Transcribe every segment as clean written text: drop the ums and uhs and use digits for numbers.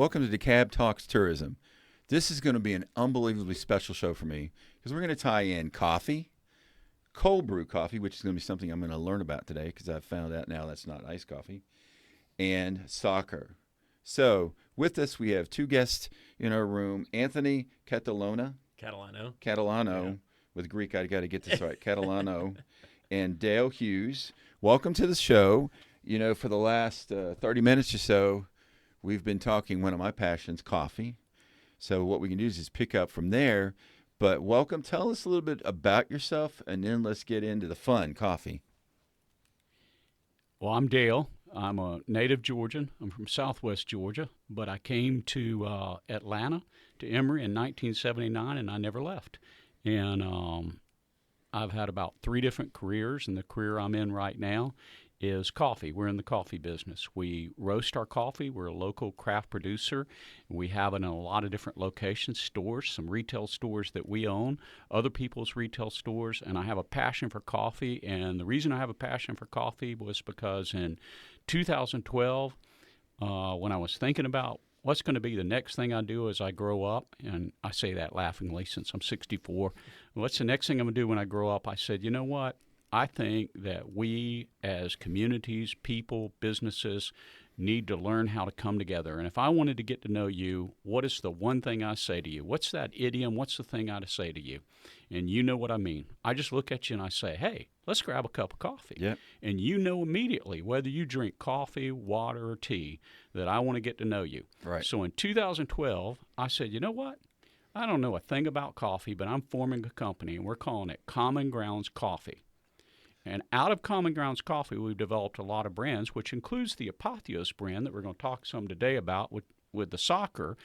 Welcome to DeKalb Talks Tourism. This is going to be an unbelievably special show for me because we're going to tie in coffee, cold brew coffee, which is going to be something I'm going to learn about today because I've found out now that's not iced coffee, and soccer. So with us, we have two guests in our room, Anthony Catalano. Catalano, with Greek, I got to get this right, Catalano, and Dale Hughes. Welcome to the show. You know, for the last 30 minutes or so, we've been talking one of my passions, coffee. So what we can do is just pick up from there. But welcome. Tell us a little bit about yourself, and then let's get into the fun, coffee. Well, I'm Dale. I'm a native Georgian. I'm from Southwest Georgia, but I came to Atlanta, to Emory in 1979, and I never left. And I've had about 3 different careers, and the career I'm in right now is coffee. We're in the coffee business. We roast our coffee. We're a local craft producer. We have it in a lot of different locations, stores, some retail stores that we own, other people's retail stores, and I have a passion for coffee. And the reason I have a passion for coffee was because in 2012, when I was thinking about what's going to be the next thing I do as I grow up, and I say that laughingly since I'm 64, what's the next thing I'm going to do when I grow up? I said, you know what? I think that we as communities, people, businesses need to learn how to come together. And if I wanted to get to know you, what is the one thing I say to you? What's that idiom? What's the thing I say to you? And you know what I mean. I just look at you and I say, hey, let's grab a cup of coffee. Yep. And you know immediately, whether you drink coffee, water, or tea, that I want to get to know you. Right. So in 2012, I said, you know what? I don't know a thing about coffee, but I'm forming a company, and we're calling it Common Grounds Coffee. And out of Common Grounds Coffee, we've developed a lot of brands, which includes the Apotheos brand that we're going to talk some today about with the soccer.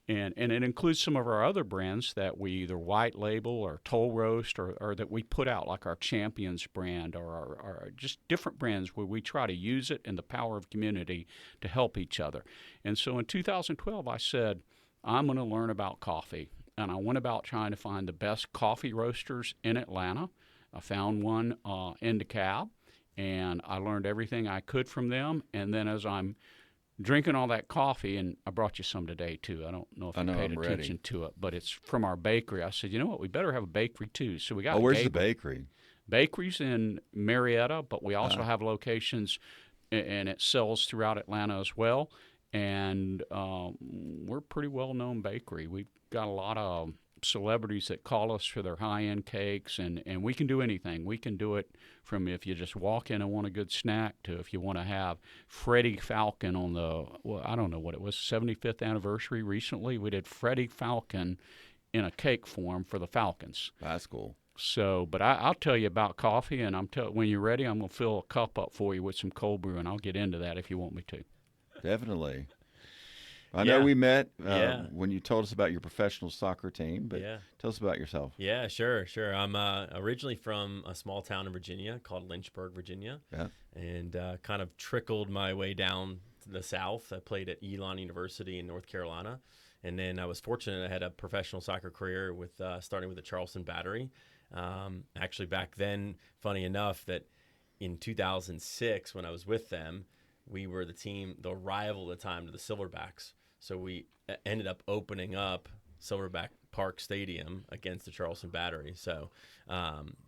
And it includes some of our other brands that we either white label or toll roast or that we put out, like our Champions brand or our just different brands where we try to use it and the power of community to help each other. And so in 2012, I said, I'm going to learn about coffee. And I went about trying to find the best coffee roasters in Atlanta. I found one in DeKalb, and I learned everything I could from them. And then as I'm drinking all that coffee, and I brought you some today, too. I don't know if you paid attention to it, but it's from our bakery. I said, you know what, we better have a bakery, too. So we got where's the bakery? Bakery's in Marietta, but we also have locations, and it sells throughout Atlanta as well. And we're a pretty well-known bakery. We've got a lot of celebrities that call us for their high-end cakes, and we can do anything. We can do it from if you just walk in and want a good snack to if you want to have Freddie Falcon on the, well, I don't know what it was, 75th anniversary recently. We did Freddie Falcon in a cake form for the Falcons. That's cool. So, but I'll tell you about coffee, and when you're ready, I'm going to fill a cup up for you with some cold brew, and I'll get into that if you want me to. Definitely. I know we met when you told us about your professional soccer team, but tell us about yourself. Yeah, sure. I'm originally from a small town in Virginia called Lynchburg, Virginia, and kind of trickled my way down to the south. I played at Elon University in North Carolina, and then I was fortunate I had a professional soccer career with starting with the Charleston Battery. Actually, back then, funny enough, that in 2006 when I was with them, we were the rival at the time to the Silverbacks. So we ended up opening up Silverback Park Stadium against the Charleston Battery. So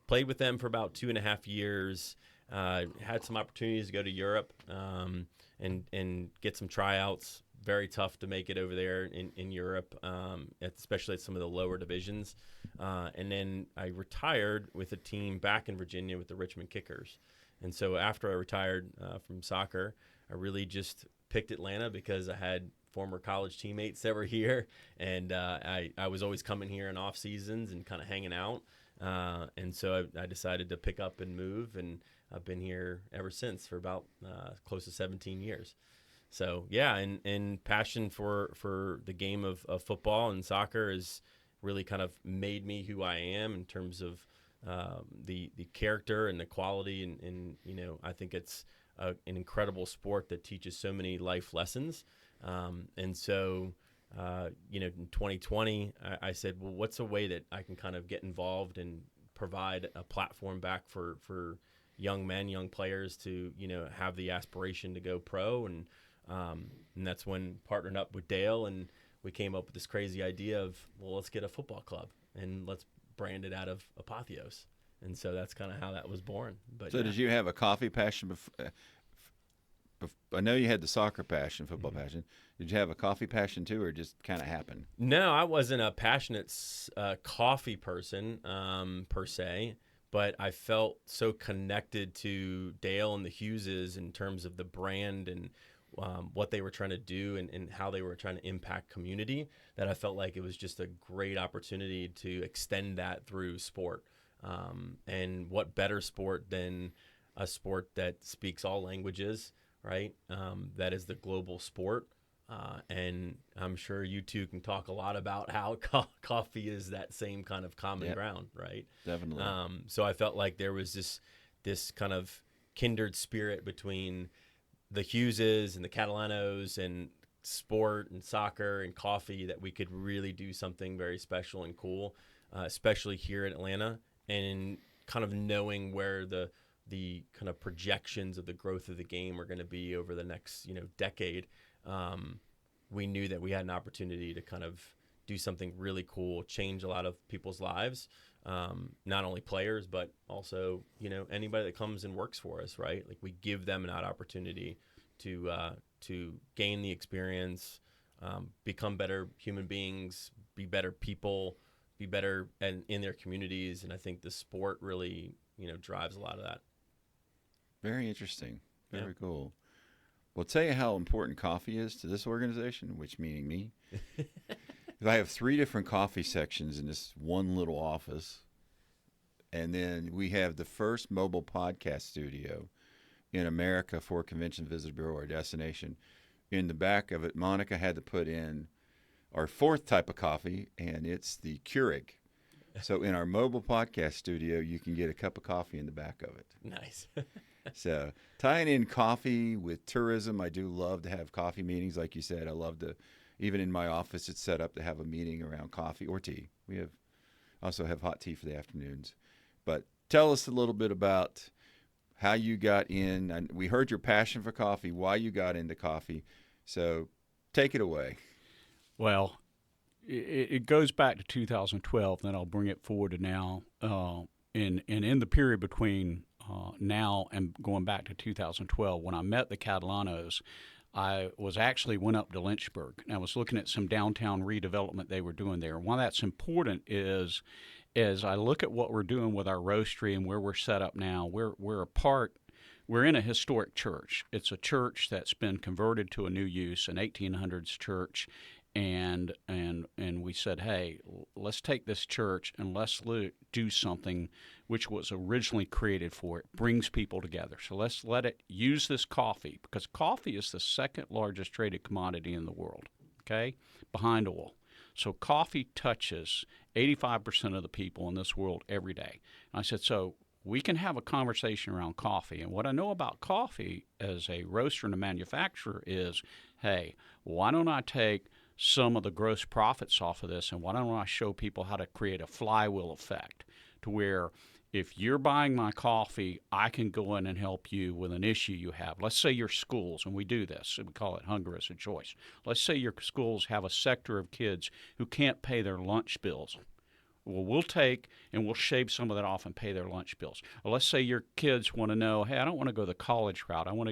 played with them for about 2.5 years, had some opportunities to go to Europe and get some tryouts. Very tough to make it over there in Europe, especially at some of the lower divisions. And then I retired with a team back in Virginia with the Richmond Kickers. And so after I retired from soccer, I really just picked Atlanta because I had former college teammates that were here, and I was always coming here in off seasons and kind of hanging out. And so I decided to pick up and move, and I've been here ever since for about close to 17 years. So yeah, and passion for the game of football and soccer has really kind of made me who I am in terms of the character and the quality, and you know, I think it's an incredible sport that teaches so many life lessons. And so, you know, in 2020, I said, well, what's a way that I can kind of get involved and provide a platform back for young men, young players to, you know, have the aspiration to go pro. And And that's when partnered up with Dale, and we came up with this crazy idea of, well, let's get a football club and let's brand it out of Apotheos. And so that's kind of how that was born. But so did you have a coffee passion before? I know you had the soccer passion, football passion. Did you have a coffee passion too, or it just kind of happened? No, I wasn't a passionate coffee person per se, but I felt so connected to Dale and the Hugheses in terms of the brand and what they were trying to do and how they were trying to impact community, that I felt like it was just a great opportunity to extend that through sport. And what better sport than a sport that speaks all languages, right? That is the global sport. And I'm sure you two can talk a lot about how coffee is that same kind of common ground, right? Definitely. So I felt like there was this kind of kindred spirit between the Hugheses and the Catalanos and sport and soccer and coffee, that we could really do something very special and cool, especially here in Atlanta, and kind of knowing where the kind of projections of the growth of the game are going to be over the next decade. We knew that we had an opportunity to kind of do something really cool, change a lot of people's lives, not only players, but also, anybody that comes and works for us, right? Like, we give them that opportunity to gain the experience, become better human beings, be better people, be better in their communities. And I think the sport really, drives a lot of that. Very interesting. Very cool. Well, tell you how important coffee is to this organization, which meaning me. I have 3 different coffee sections in this one little office. And then we have the first mobile podcast studio in America for Convention Visitor Bureau, our destination. In the back of it, Monica had to put in our 4th type of coffee, and it's the Keurig. So in our mobile podcast studio, you can get a cup of coffee in the back of it. Nice. So tying in coffee with tourism, I do love to have coffee meetings. Like you said, I love to, even in my office, it's set up to have a meeting around coffee or tea. We also have hot tea for the afternoons. But tell us a little bit about how you got in. And we heard your passion for coffee, why you got into coffee. So take it away. Well, it goes back to 2012, then I'll bring it forward to now. And in the period between now and going back to 2012, when I met the Catalanos, I went up to Lynchburg, and I was looking at some downtown redevelopment they were doing there. And why that's important is, as I look at what we're doing with our roastery and where we're set up now, we're in a historic church. It's a church that's been converted to a new use, an 1800s church. And we said, hey, let's take this church and let's do something which was originally created for it, brings people together. So let's let it use this coffee, because coffee is the 2nd largest traded commodity in the world, okay, behind oil. So coffee touches 85% of the people in this world every day. And I said, so we can have a conversation around coffee. And what I know about coffee as a roaster and a manufacturer is, hey, why don't I take some of the gross profits off of this, and why don't I show people how to create a flywheel effect to where if you're buying my coffee, I can go in and help you with an issue you have. Let's say your schools, and we do this, we call it Hunger as a Choice. Let's say your schools have a sector of kids who can't pay their lunch bills. Well, we'll take and we'll shave some of that off and pay their lunch bills. Or let's say your kids want to know, hey, I don't want to go the college route. I want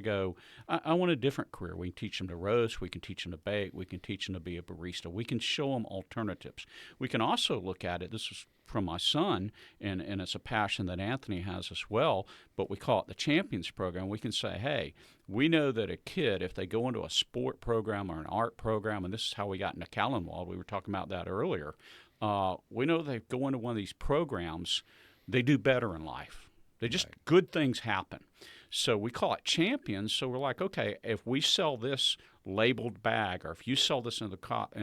a different career. We can teach them to roast. We can teach them to bake. We can teach them to be a barista. We can show them alternatives. We can also look at it. This is from my son, and it's a passion that Anthony has as well, but we call it the Champions Program. We can say, hey, we know that a kid, if they go into a sport program or an art program, and this is how we got into Callanwald, we were talking about that earlier, we know they go into one of these programs, they do better in life. Good things happen. So we call it champions. So we're like, okay, if we sell this labeled bag, or if you sell this in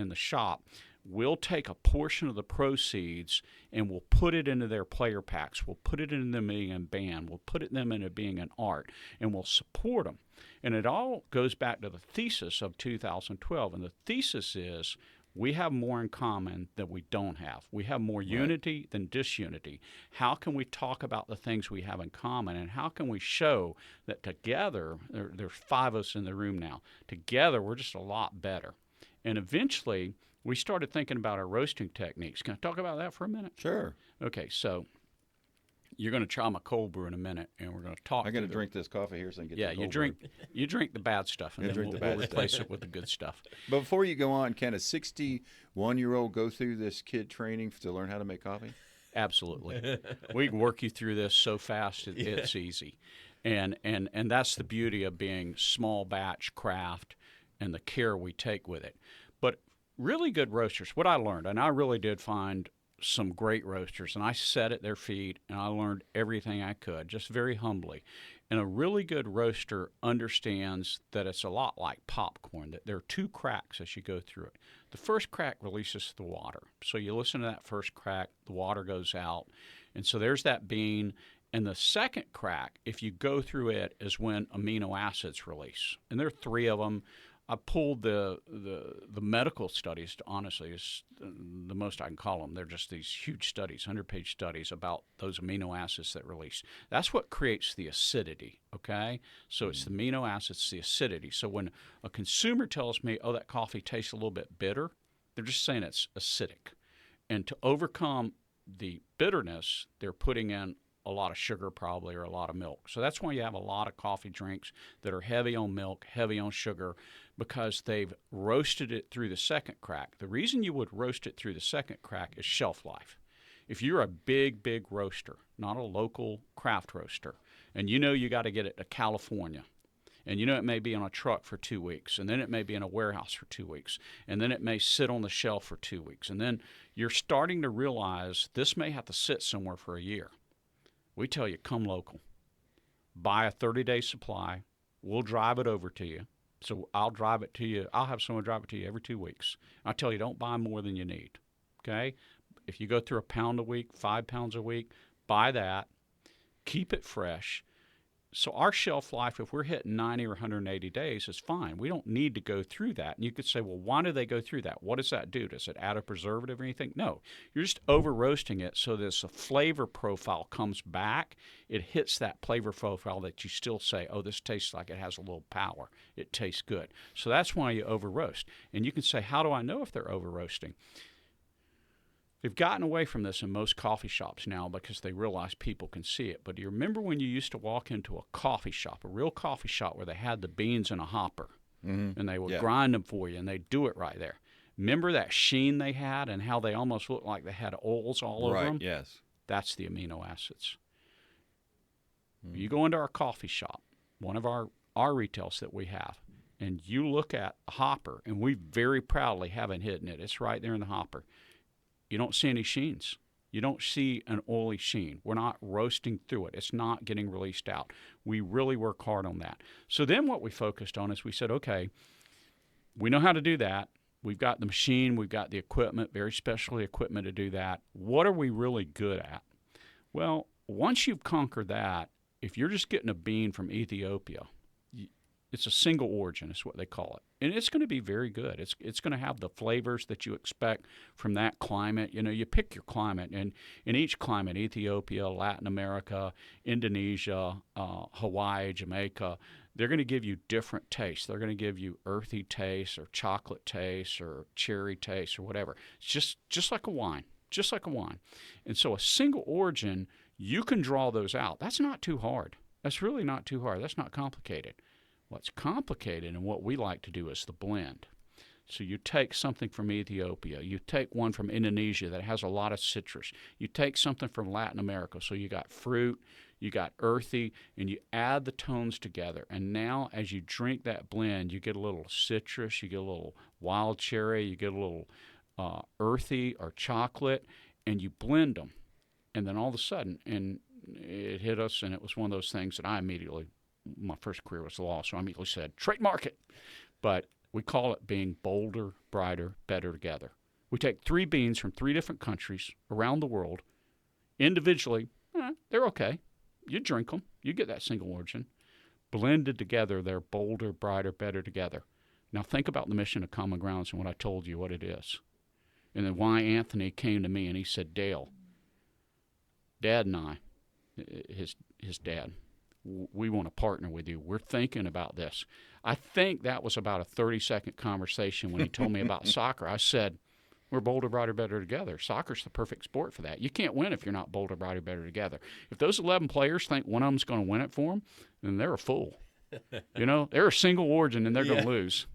the shop, we'll take a portion of the proceeds and we'll put it into their player packs. We'll put it into them being a band. We'll put them into being an art, and we'll support them. And it all goes back to the thesis of 2012. And the thesis is, We have more in common than we don't have. We have more unity than disunity. How can we talk about the things we have in common, and how can we show that together, there's 5 of us in the room now, together we're just a lot better. And eventually, we started thinking about our roasting techniques. Can I talk about that for a minute? Sure. Okay, so you're going to try my cold brew in a minute, and we're going to talk. I'm going to drink this coffee here so I can get Yeah, the cold you drink the bad stuff, and then we'll replace it with the good stuff. But before you go on, can a 61-year-old go through this kid training to learn how to make coffee? Absolutely. We can work you through this so fast it's easy. And that's the beauty of being small batch craft and the care we take with it. But really good roasters, what I learned, and I really did find some great roasters, and I sat at their feet and I learned everything I could, just very humbly. And a really good roaster understands that it's a lot like popcorn, that there are 2 cracks as you go through it. The first crack releases the water. So you listen to that first crack, the water goes out. And so there's that bean. And the second crack, if you go through it, is when amino acids release. And there are 3 of them. I pulled the medical studies, honestly, is the most I can call them. They're just these huge studies, 100-page studies about those amino acids that release. That's what creates the acidity, okay? So it's the amino acids, the acidity. So when a consumer tells me, oh, that coffee tastes a little bit bitter, they're just saying it's acidic. And to overcome the bitterness, they're putting in a lot of sugar probably, or a lot of milk. So that's why you have a lot of coffee drinks that are heavy on milk, heavy on sugar, because they've roasted it through the second crack. The reason you would roast it through the second crack is shelf life. If you're a big roaster, not a local craft roaster, and you know you got to get it to California, and you know it may be on a truck for 2 weeks, and then it may be in a warehouse for 2 weeks, and then it may sit on the shelf for 2 weeks, and then you're starting to realize this may have to sit somewhere for a year. We tell you, come local. Buy a 30-day supply. We'll drive it over to you. So I'll drive it to you. I'll have someone drive it to you every 2 weeks. I tell you, don't buy more than you need, okay? If you go through 1 pound a week, 5 pounds a week, buy that. Keep it fresh. So our shelf life, if we're hitting 90 or 180 days, is fine. We don't need to go through that. And you could say, well, why do they go through that? What does that do? Does it add a preservative or anything? No. You're just over-roasting it so that the flavor profile comes back. It hits that flavor profile that you still say, oh, this tastes like it has a little power. It tastes good. So that's why you over-roast. And you can say, how do I know if they're over-roasting? They've gotten away from this in most coffee shops now because they realize people can see it. But do you remember when you used to walk into a coffee shop, a real coffee shop, where they had the beans in a hopper, and they would grind them for you, and they'd do it right there? Remember that sheen they had and how they almost looked like they had oils all over them? Right, yes. That's the amino acids. You go into our coffee shop, one of our retails that we have, and you look at a hopper, and we very proudly haven't hidden it. It's right there in the hopper. You don't see any sheens. You don't see an oily sheen. We're not roasting through it. It's not getting released out. We really work hard on that. So then what we focused on is we said, okay, we know how to do that. We've got the machine. We've got the equipment, very special equipment to do that. What are we really good at? Well, once you've conquered that, if you're just getting a bean from Ethiopia, it's a single origin is what they call it. And it's going to be very good. It's going to have the flavors that you expect from that climate. You know, you pick your climate. And in each climate, Ethiopia, Latin America, Indonesia, Hawaii, Jamaica, they're going to give you different tastes. They're going to give you earthy tastes or chocolate tastes or cherry tastes or whatever. It's just like a wine, just like a wine. And so a single origin, you can draw those out. That's not too hard. That's really not too hard. That's not complicated. What's complicated and what we like to do is the blend. So you take something from Ethiopia, you take one from Indonesia that has a lot of citrus, you take something from Latin America, so you got fruit, you got earthy, and you add the tones together. And now as you drink that blend, you get a little citrus, you get a little wild cherry, you get a little earthy or chocolate, and you blend them. And then all of a sudden, and it hit us, and it was one of those things that I immediately, my first career was law, so I immediately said, trademark it. But we call it being bolder, brighter, better together. We take 3 beans from 3 different countries around the world. Individually, they're okay. You drink them. You get that single origin. Blended together, they're bolder, brighter, better together. Now think about the mission of Common Grounds and what I told you, what it is. And then why Anthony came to me and he said, Dale, Dad and I, his dad, we want to partner with you. We're thinking about this. I think that was about a 30-second conversation when he told me about soccer. I said, we're bolder, brighter, better together. Soccer's the perfect sport for that. You can't win if you're not bolder, brighter, better together. If those 11 players think one of them's going to win it for them, then they're a fool. They're a single origin and they're going to lose.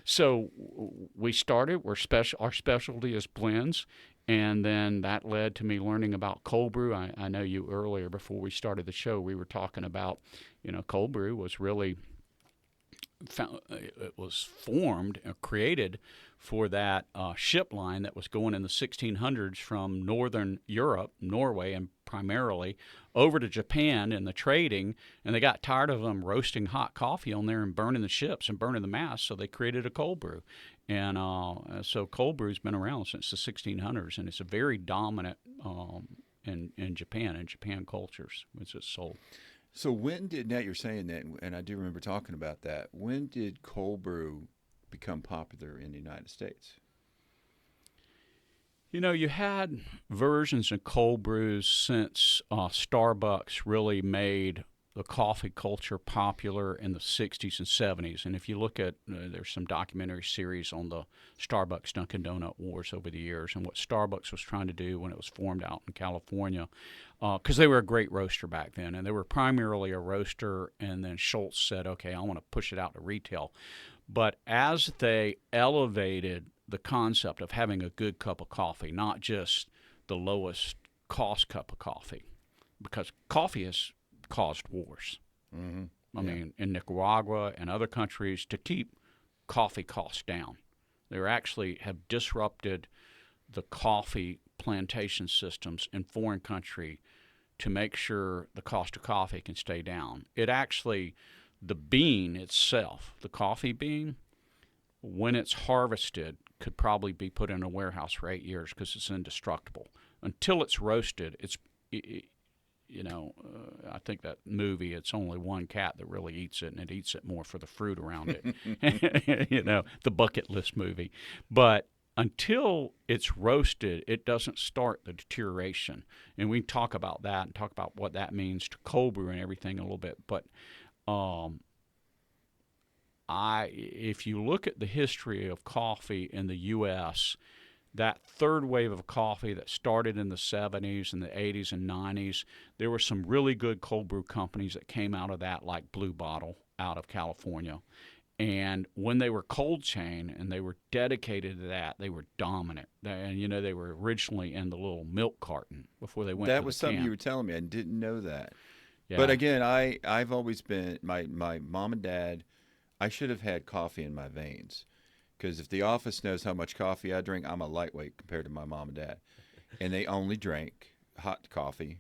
So we started. Our specialty is blends, and then that led to me learning about cold brew. I know you earlier before we started the show, we were talking about, cold brew was really it was formed or created for that ship line that was going in the 1600s from northern Europe, Norway, and primarily over to Japan in the trading, and they got tired of them roasting hot coffee on there and burning the ships and burning the masts, so they created a cold brew. And so cold brew's been around since the 1600s, and it's a very dominant in Japan cultures, which is sold. So when did, now you're saying that, and I do remember talking about that, when did cold brew become popular in the United States? You had versions of cold brews since Starbucks really made the coffee culture popular in the 60s and 70s. And if you look at, there's some documentary series on the Starbucks Dunkin' Donut wars over the years and what Starbucks was trying to do when it was formed out in California, because they were a great roaster back then. And they were primarily a roaster, and then Schultz said, okay, I want to push it out to retail. But as they elevated the concept of having a good cup of coffee, not just the lowest cost cup of coffee, because coffee has caused wars. Mm-hmm. I mean, in Nicaragua and other countries, to keep coffee costs down. They actually have disrupted the coffee plantation systems in foreign country to make sure the cost of coffee can stay down. It actually, the bean itself, the coffee bean, when it's harvested, could probably be put in a warehouse for 8 years because it's indestructible. Until it's roasted, I think that movie, it's only one cat that really eats it, and it eats it more for the fruit around it. The bucket list movie. But until it's roasted, it doesn't start the deterioration. And we talk about that and talk about what that means to cold brew and everything a little bit. But if you look at the history of coffee in the U.S., that third wave of coffee that started in the 70s and the 80s and 90s, there were some really good cold brew companies that came out of that, like Blue Bottle out of California. And when they were cold chain and they were dedicated to that, they were dominant. And, they were originally in the little milk carton before they went to the can. That was something you were telling me. I didn't know that. Yeah. But again, I've always been, my mom and dad, I should have had coffee in my veins. Because if the office knows how much coffee I drink, I'm a lightweight compared to my mom and dad. And they only drank hot coffee.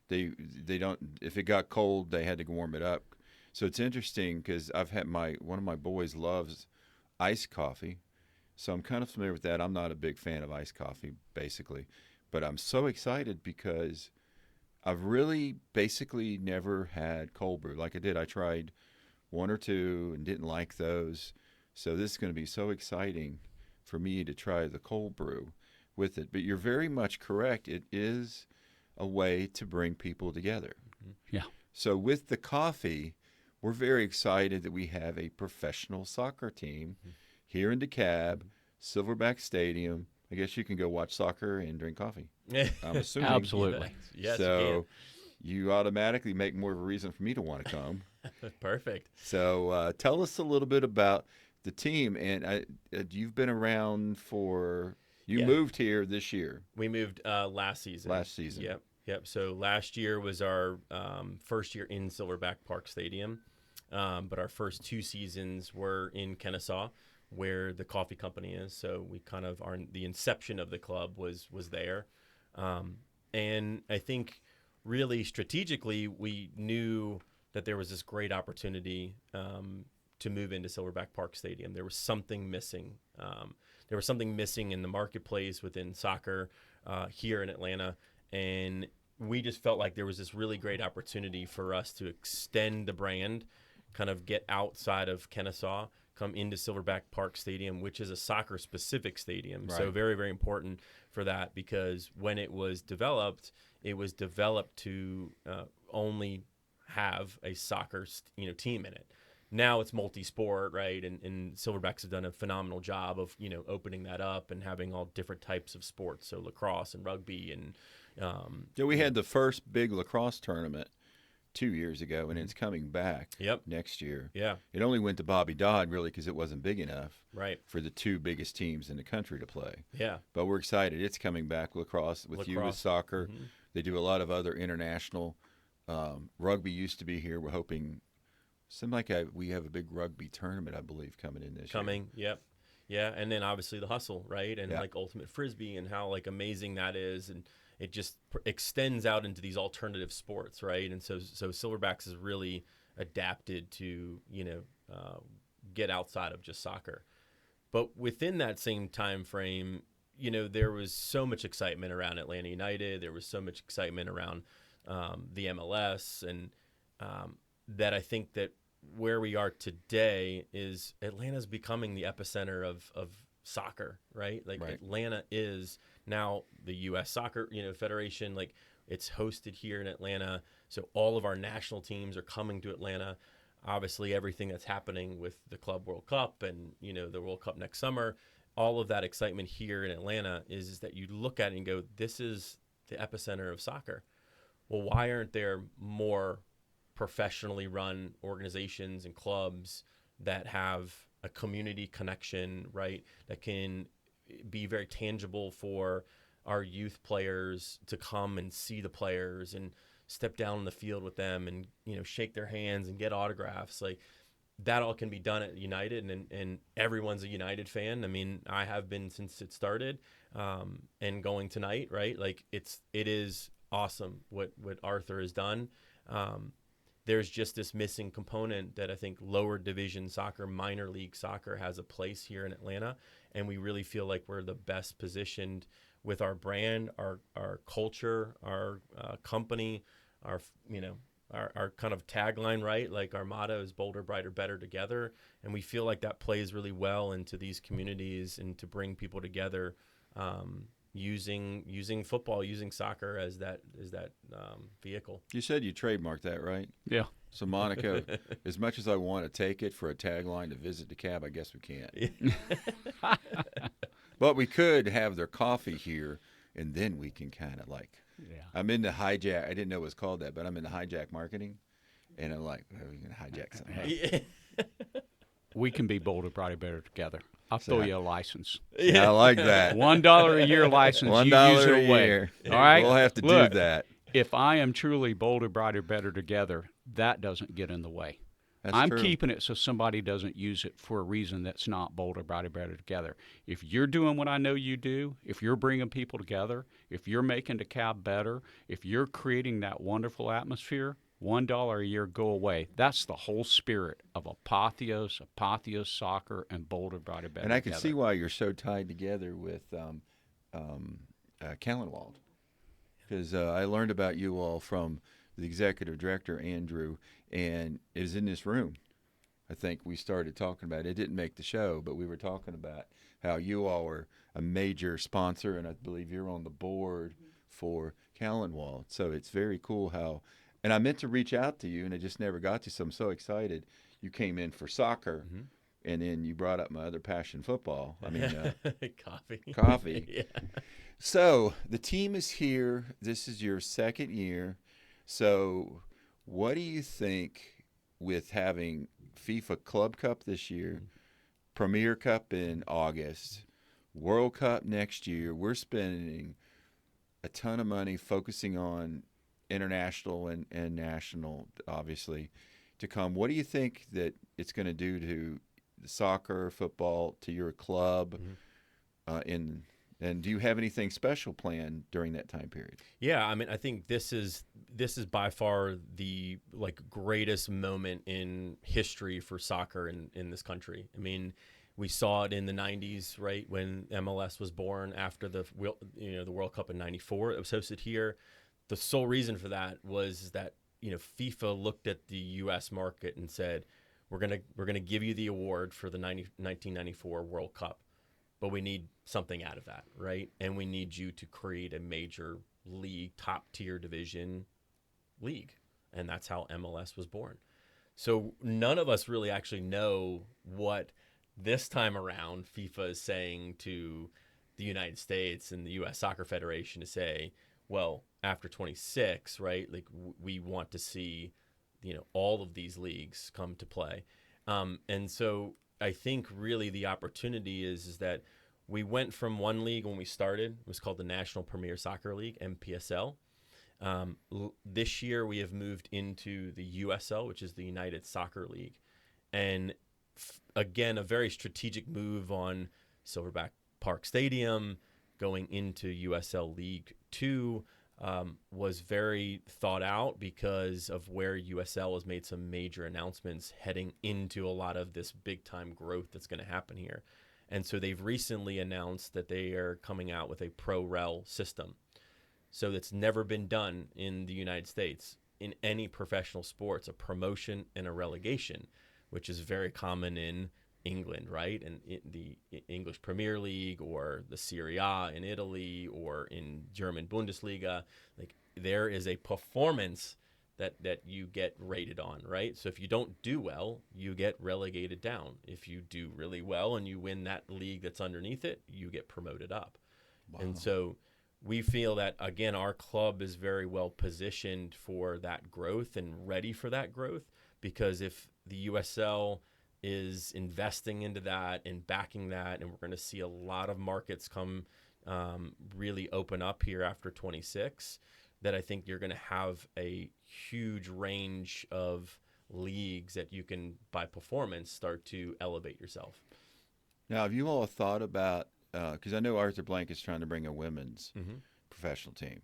They don't, if it got cold, they had to warm it up. So it's interesting because I've had one of my boys loves iced coffee. So I'm kind of familiar with that. I'm not a big fan of iced coffee, basically. But I'm so excited because I've really basically never had cold brew. Like I did, I tried one or two and didn't like those. So this is going to be so exciting for me to try the cold brew with it. But you're very much correct. It is a way to bring people together. Yeah. So with the coffee, we're very excited that we have a professional soccer team here in DeKalb, Silverback Stadium. I guess you can go watch soccer and drink coffee. I'm assuming. Absolutely. Yes, so you automatically make more of a reason for me to want to come. Perfect. So tell us a little bit about the team, and you've been around you moved here this year. We moved last season. Yep. So last year was our first year in Silverback Park Stadium, but our first 2 seasons were in Kennesaw, where the coffee company is. So we kind of the inception of the club was there, and I think really strategically we knew that there was this great opportunity to move into Silverback Park Stadium. There was something missing. There was something missing in the marketplace within soccer here in Atlanta, and we just felt like there was this really great opportunity for us to extend the brand, kind of get outside of Kennesaw come into Silverback Park Stadium, which is a soccer-specific stadium. Right. So very, very important for that, because when it was developed to only have a soccer team in it. Now it's multi-sport, right? And Silverbacks have done a phenomenal job of, opening that up and having all different types of sports. So lacrosse and rugby and we had the first big lacrosse tournament 2 years ago, and it's coming back next year. Yeah. It only went to Bobby Dodd, really, because it wasn't big enough for the two biggest teams in the country to play. Yeah. But we're excited. It's coming back, lacrosse with you with soccer. Mm-hmm. They do a lot of other international. Rugby used to be here. We're hoping we have a big rugby tournament, I believe, coming in this year. Yep. Yeah, and then obviously the hustle, right? And like ultimate frisbee and how like amazing that is, and it just extends out into these alternative sports, right? And so Silverbacks is really adapted to get outside of just soccer. But within that same time frame, there was so much excitement around Atlanta United. There was so much excitement around the MLS, and that I think that where we are today is Atlanta's becoming the epicenter of soccer, right? Like Atlanta is now the U.S. Soccer, Federation. Like it's hosted here in Atlanta, so all of our national teams are coming to Atlanta. Obviously, everything that's happening with the Club World Cup and the World Cup next summer, all of that excitement here in Atlanta is that you look at it and go, this is the epicenter of soccer. Well, why aren't there more professionally run organizations and clubs that have a community connection, right? That can be very tangible for our youth players to come and see the players and step down on the field with them and, shake their hands and get autographs. Like that all can be done at United, and everyone's a United fan. I mean, I have been since it started, and going tonight, right? Like it is awesome what Arthur has done. There's just this missing component that I think lower division soccer, minor league soccer has a place here in Atlanta. And we really feel like we're the best positioned with our brand, our culture, our company, our kind of tagline, right? Like our motto is bolder, brighter, better together. And we feel like that plays really well into these communities and to bring people together, using football, using soccer as that vehicle. You said you trademarked that, right? Yeah. So Monica, as much as I want to take it for a tagline to visit DeKalb, I guess we can't. But we could have their coffee here, and then we can kind of I'm into hijack. I didn't know it was called that, but I'm into hijack marketing, and I'm like, oh, we're going to hijack something. We can be bolder, brighter, better together. I'll throw you a license. Yeah, I like that. $1 a year license. $1 you use it a away. year. All right? We'll have to do that. If I am truly bolder, brighter, better together, that doesn't get in the way. I'm true. keeping it so somebody doesn't use it for a reason that's not bolder, brighter, better together. If you're doing what I know you do, if you're bringing people together, if you're making DeKalb better, if you're creating that wonderful atmosphere, $1 a year go away. That's the whole spirit of Apotheos Soccer, and bolder, brighter, better. And I can together. see why you're so tied together with Callenwald, because I learned about you all from the executive director, Andrew, and it was in this room. I think we started talking about it. It didn't make the show, but we were talking about how you all are a major sponsor, and I believe you're on the board for Callenwald. So it's very cool how, and I meant to reach out to you, and I just never got to, so I'm so excited. You came in for soccer, and then you brought up my other passion, football. I mean, coffee. Yeah. So the team is here. This is your second year. So what do you think with having FIFA Club Cup this year, Premier Cup in August, World Cup next year? We're spending a ton of money focusing on international and national, obviously, to come. What do you think that it's going to do to soccer, football, to your club? And do you have anything special planned during that time period? Yeah, I mean, I think this is by far the greatest moment in history for soccer in this country. I mean, we saw it in the 90s, right, when MLS was born after the World Cup in '94. It was hosted here. The sole reason for that was that FIFA looked at the U.S. market and said, we're gonna give you the award for the 1994 World Cup, but we need something out of that, right? And we need you to create a major league, top tier division league, and that's how MLS was born. So none of us really actually know what this time around FIFA is saying to the United States and the U.S. Soccer Federation to say, well, after 26, right? Like we want to see, all of these leagues come to play, and so I think really the opportunity is that we went from one league when we started. It was called the National Premier Soccer League, NPSL. This year we have moved into the USL, which is the United Soccer League, and again a very strategic move on Silverback Park Stadium going into USL League 2 was very thought out because of where USL has made some major announcements heading into a lot of this big time growth that's going to happen here. And so they've recently announced that they are coming out with a pro-rel system. So that's never been done in the United States in any professional sports, a promotion and a relegation, which is very common in England, right? And the English Premier League or the Serie A in Italy or in German Bundesliga, like there is a performance that you get rated on, right? So if you don't do well, you get relegated down. If you do really well and you win that league that's underneath it, you get promoted up. Wow. And so we feel that, again, our club is very well positioned for that growth and ready for that growth, because if the USL is investing into that and backing that, and we're going to see a lot of markets come really open up here after 26, that I think you're going to have a huge range of leagues that you can, by performance, start to elevate yourself. Now, have you all thought about, because I know Arthur Blank is trying to bring a women's professional team.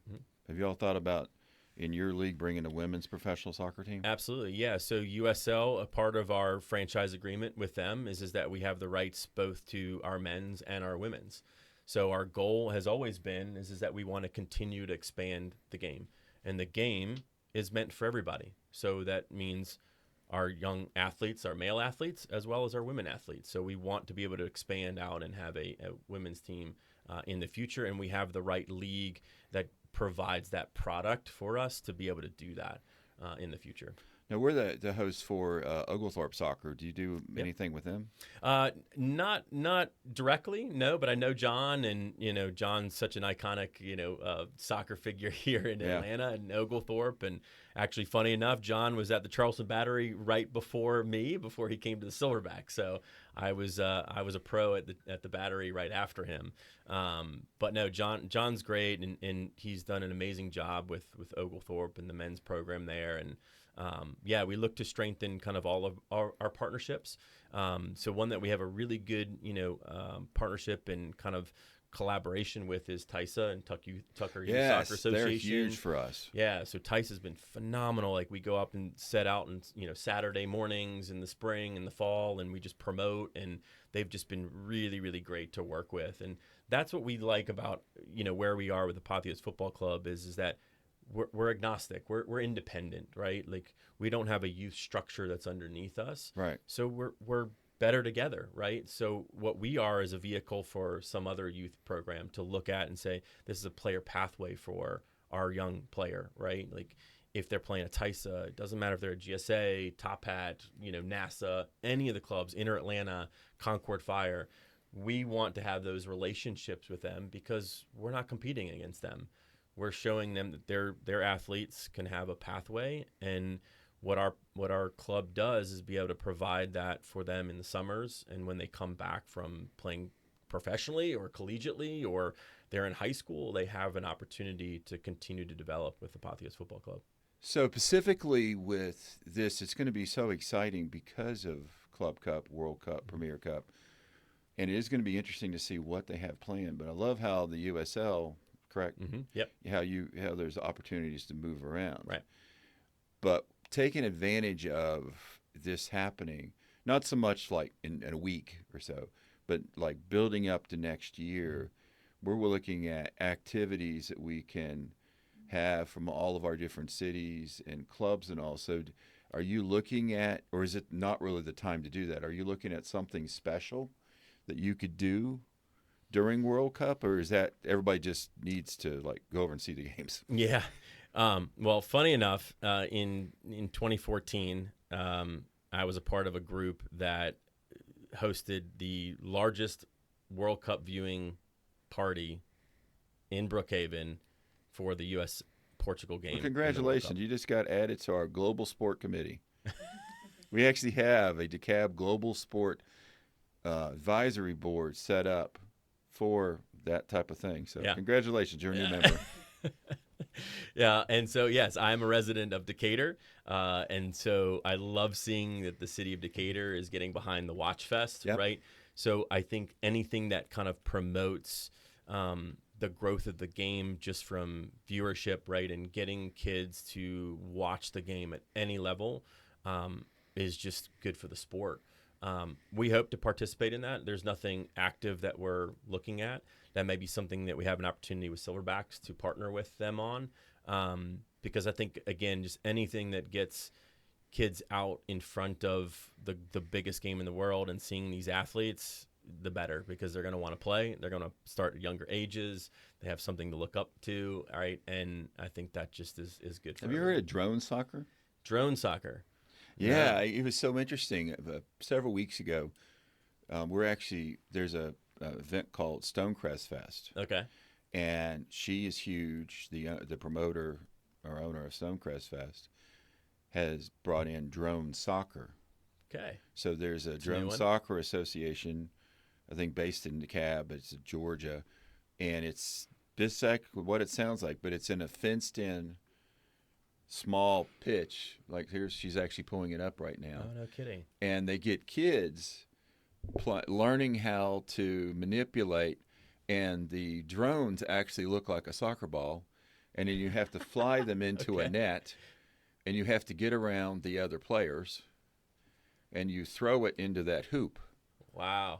Have you all thought about, in your league, bringing a women's professional soccer team? Absolutely, yeah. So USL, a part of our franchise agreement with them is that we have the rights both to our men's and our women's. So our goal has always been is that we want to continue to expand the game. And the game is meant for everybody. So that means our young athletes, our male athletes, as well as our women athletes. So we want to be able to expand out and have a women's team in the future. And we have the right league that provides that product for us to be able to do that in the future. Now, we're the host for Oglethorpe Soccer. Do you do anything with them? Not directly, no, but I know John, and John's such an iconic soccer figure here in Atlanta and Oglethorpe. And actually, funny enough, John was at the Charleston Battery right before he came to the Silverback. So I was a pro at the Battery right after him. But no, John's great, and he's done an amazing job with Oglethorpe and the men's program there. And we look to strengthen kind of all of our partnerships. So one that we have a really good, partnership and kind of collaboration with is TISA and Tucker Youth Soccer Association. They're huge for us. Yeah, so TISA has been phenomenal. Like we go up and set out and Saturday mornings in the spring and the fall, and we just promote, and they've just been really, really great to work with. And that's what we like about where we are with Apotheos Football Club is that we're agnostic. We're independent, right? Like we don't have a youth structure that's underneath us. Right. So we're better together, right? So what we are is a vehicle for some other youth program to look at and say, this is a player pathway for our young player, right? Like if they're playing a TISA, it doesn't matter if they're a GSA, Top Hat, NASA, any of the clubs, Inter Atlanta, Concord Fire. We want to have those relationships with them because we're not competing against them. We're showing them that their athletes can have a pathway, and what our club does is be able to provide that for them in the summers, and when they come back from playing professionally or collegiately or they're in high school, they have an opportunity to continue to develop with Apotheos Football Club. So specifically with this, it's going to be so exciting because of Club Cup, World Cup, Premier Cup, and it is going to be interesting to see what they have planned. But I love how the USL, correct? Mm-hmm. Yep. How there's opportunities to move around. Right. But taking advantage of this happening, not so much like in a week or so, but like building up to next year, we're looking at activities that we can have from all of our different cities and clubs, and also Are you looking at, or is it not really the time to do that? Are you looking at something special that you could do during World Cup, or is that everybody just needs to like go over and see the games? Yeah. Well, funny enough, in 2014, I was a part of a group that hosted the largest World Cup viewing party in Brookhaven for the U.S. Portugal game. Well, congratulations. You just got added to our Global Sport Committee. We actually have a DeKalb Global Sport advisory board set up for that type of thing. So congratulations, you're a new member. Yeah, and so yes, I'm a resident of Decatur, and so I love seeing that the city of Decatur is getting behind the Watch Fest, right? So I think anything that kind of promotes the growth of the game just from viewership, right, and getting kids to watch the game at any level is just good for the sport. We hope to participate in that. There's nothing active that we're looking at. That may be something that we have an opportunity with Silverbacks to partner with them on, because I think, again, just anything that gets kids out in front of the biggest game in the world and seeing these athletes, the better, because they're going to want to play. They're going to start at younger ages. They have something to look up to, all right? And I think that just is good for Have you heard of drone soccer? Drone soccer. Yeah, it was so interesting. Several weeks ago, there's a event called Stonecrest Fest. Okay. And she is huge. The promoter or owner of Stonecrest Fest has brought in drone soccer. Okay. So there's a drone soccer association, I think based in DeKalb. It's Georgia, and it's what it sounds like, but it's in a fenced-in small pitch. Like she's actually pulling it up right now. Oh, no kidding. And they get kids learning how to manipulate, and the drones actually look like a soccer ball, and then you have to fly them into a net, and you have to get around the other players, and you throw it into that hoop. Wow.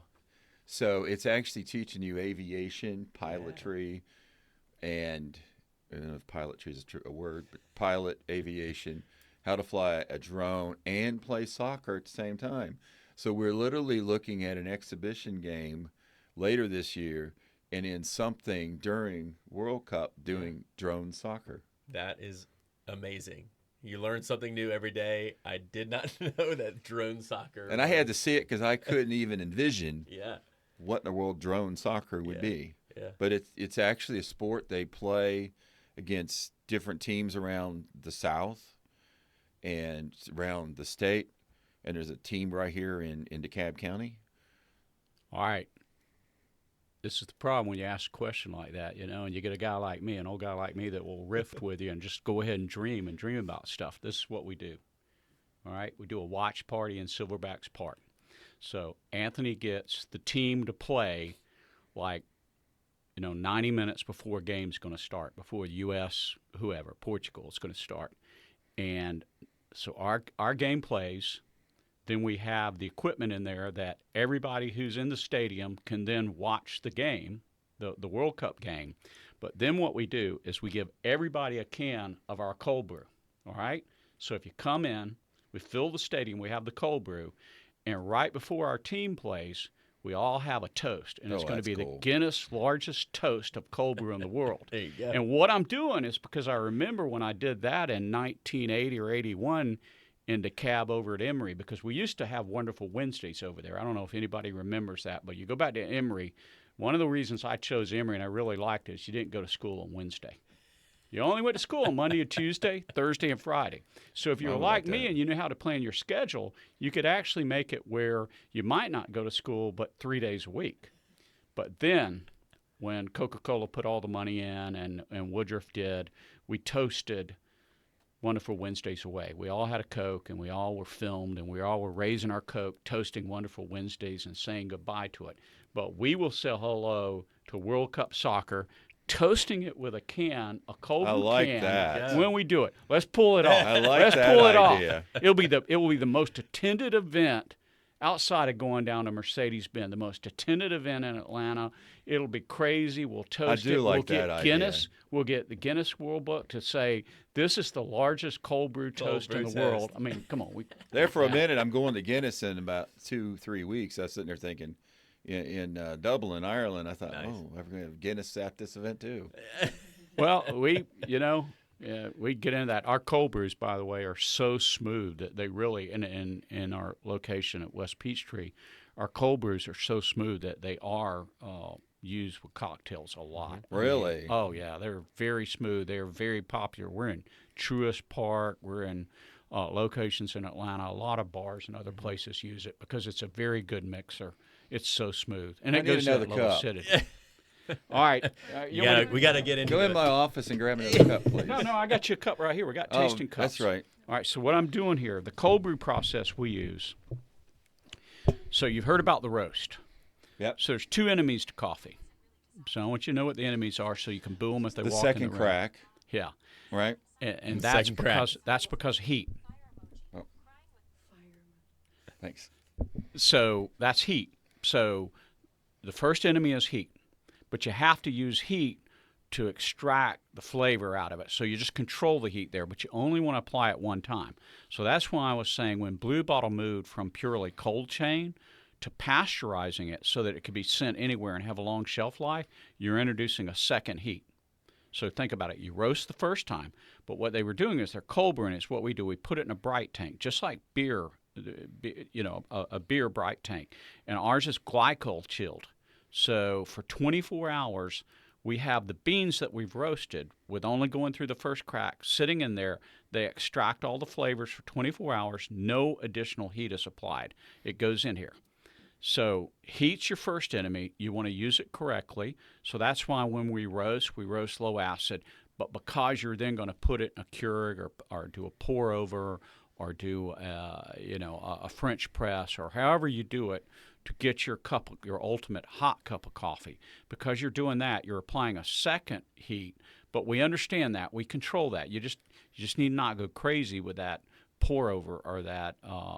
So it's actually teaching you aviation, pilotry, and I don't know if pilotry is a word, but pilot, aviation, how to fly a drone and play soccer at the same time. So we're literally looking at an exhibition game later this year and in something during World Cup doing drone soccer. That is amazing. You learn something new every day. I did not know that drone soccer. And I had to see it because I couldn't even envision what in the world drone soccer would be. Yeah. But it's actually a sport they play against different teams around the South and around the state. And there's a team right here in DeKalb County. All right. This is the problem when you ask a question like that, and you get a guy like me, an old guy like me that will riff with you and just go ahead and dream about stuff. This is what we do. All right? We do a watch party in Silverbacks Park. So Anthony gets the team to play 90 minutes before a game's going to start, before U.S., whoever, Portugal is going to start. And so our game plays. Then we have the equipment in there that everybody who's in the stadium can then watch the game, the World Cup game. But then what we do is we give everybody a can of our cold brew, all right? So if you come in, we fill the stadium, we have the cold brew, and right before our team plays, we all have a toast, and it's going to be the Guinness largest toast of cold brew in the world. There you go. And what I'm doing is because I remember when I did that in 1980 or 81 in DeKalb over at Emory, because we used to have wonderful Wednesdays over there. I don't know if anybody remembers that, but you go back to Emory. One of the reasons I chose Emory and I really liked it is you didn't go to school on Wednesday. You only went to school on Monday and Tuesday, Thursday and Friday. So if you were like me and you knew how to plan your schedule, you could actually make it where you might not go to school but 3 days a week. But then when Coca-Cola put all the money in and Woodruff did, we toasted Wonderful Wednesdays away. We all had a Coke, and we all were filmed, and we all were raising our Coke, toasting Wonderful Wednesdays and saying goodbye to it. But we will say hello to World Cup soccer, toasting it with a can, a cold can. I like that. When we do it. Let's pull it off. I like Let's that pull it idea. off. It will be the most attended event outside of going down to Mercedes-Benz, the most attentive event in Atlanta. It'll be crazy. We'll toast it. Like we'll that get idea. Guinness. We'll get the Guinness World Book to say this is the largest cold brew toast in the world. I mean, come on. There for a minute, I'm going to Guinness in about 2-3 weeks. I was sitting there thinking, in Dublin, Ireland, I thought, oh, we're going to have Guinness at this event too. Well, we get into that. Our cold brews, by the way, are so smooth that they really, in our location at West Peachtree, our cold brews are so smooth that they are used with cocktails a lot. Really? Oh, yeah. They're very smooth. They're very popular. We're in Truist Park. We're in locations in Atlanta. A lot of bars and other places use it because it's a very good mixer. It's so smooth. And it goes to that low acidity. All right. We got to get into Go in it. my office and grab another cup, please. No, I got you a cup right here. We got tasting cups. That's right. All right, so what I'm doing here, the cold brew process we use. So you've heard about the roast. Yep. So there's two enemies to coffee. So I want you to know what the enemies are so you can boo them if they The walk in the second room. crack. Yeah. Right. And The that's second crack. because heat. Oh. Thanks. So that's heat. So the first enemy is heat. But you have to use heat to extract the flavor out of it. So you just control the heat there, but you only want to apply it one time. So that's why I was saying when Blue Bottle moved from purely cold chain to pasteurizing it so that it could be sent anywhere and have a long shelf life, you're introducing a second heat. So think about it. You roast the first time, but what they were doing is they're cold brewing. It's what we do. We put it in a bright tank, just like beer, a beer bright tank. And ours is glycol chilled. So for 24 hours, we have the beans that we've roasted with only going through the first crack sitting in there. They extract all the flavors for 24 hours. No additional heat is applied. It goes in here. So heat's your first enemy. You want to use it correctly. So that's why when we roast low acid. But because you're then going to put it in a Keurig or do a pour over or do a French press or however you do it, to get your ultimate hot cup of coffee. Because you're doing that, you're applying a second heat. But we understand that. We control that. You just need not go crazy with that pour over or that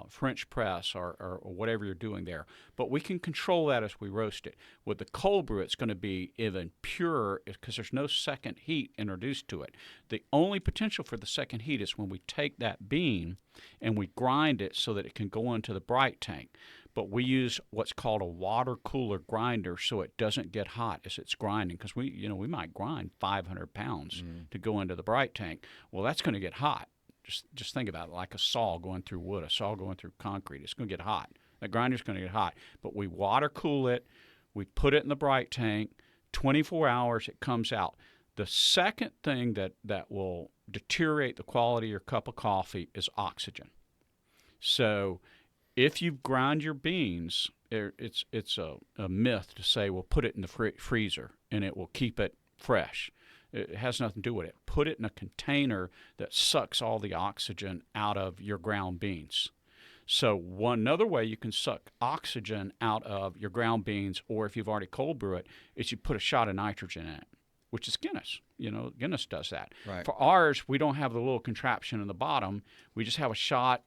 French press or whatever you're doing there. But we can control that as we roast it. With the cold brew, it's going to be even purer because there's no second heat introduced to it. The only potential for the second heat is when we take that bean and we grind it so that it can go into the bright tank. But we use what's called a water cooler grinder so it doesn't get hot as it's grinding because we might grind 500 pounds to go into the bright tank. Well, that's going to get hot. Just think about it like a saw going through wood, a saw going through concrete. It's going to get hot. That grinder's going to get hot. But we water cool it. We put it in the bright tank. 24 hours, it comes out. The second thing that will deteriorate the quality of your cup of coffee is oxygen. So if you grind your beans, it's a myth to say, well, put it in the freezer and it will keep it fresh. It has nothing to do with it. Put it in a container that sucks all the oxygen out of your ground beans. So another way you can suck oxygen out of your ground beans, or if you've already cold brew it, is you put a shot of nitrogen in it, which is Guinness. Guinness does that. Right. For ours, we don't have the little contraption in the bottom. We just have a shot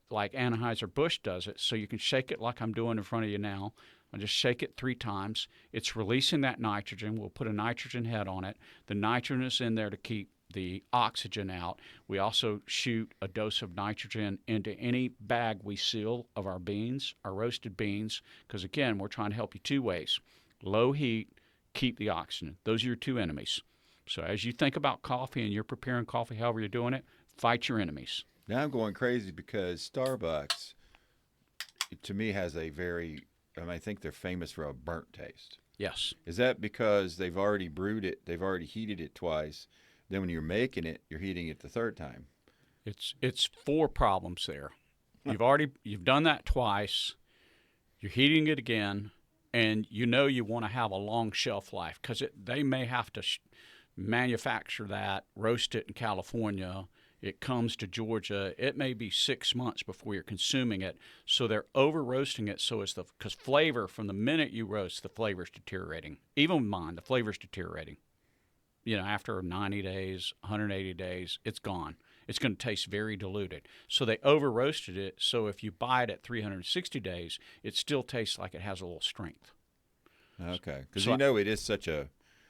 like Anheuser-Busch does it. So you can shake it like I'm doing in front of you now. I'll just shake it 3 times. It's releasing that nitrogen. We'll put a nitrogen head on it. The nitrogen is in there to keep the oxygen out. We also shoot a dose of nitrogen into any bag we seal of our beans, our roasted beans, because, again, we're trying to help you 2 ways. Low heat, keep the oxygen. Those are your 2 enemies. So as you think about coffee and you're preparing coffee, however you're doing it, fight your enemies. Now I'm going crazy because Starbucks, to me, has a very... I think they're famous for a burnt taste. Yes. Is that because they've already brewed it, they've already heated it twice, then when you're making it, you're heating it the third time? It's 4 problems there. You've done that twice, you're heating it again, and you want to have a long shelf life because they may have to manufacture that, roast it in California. It comes to Georgia. It may be 6 months before you're consuming it. So they're over roasting it because flavor, from the minute you roast, the flavor's deteriorating. Even mine, the flavor's deteriorating. after 90 days, 180 days, it's gone. It's going to taste very diluted. So they over roasted it. So if you buy it at 360 days, it still tastes like it has a little strength. Okay, because So it is such a.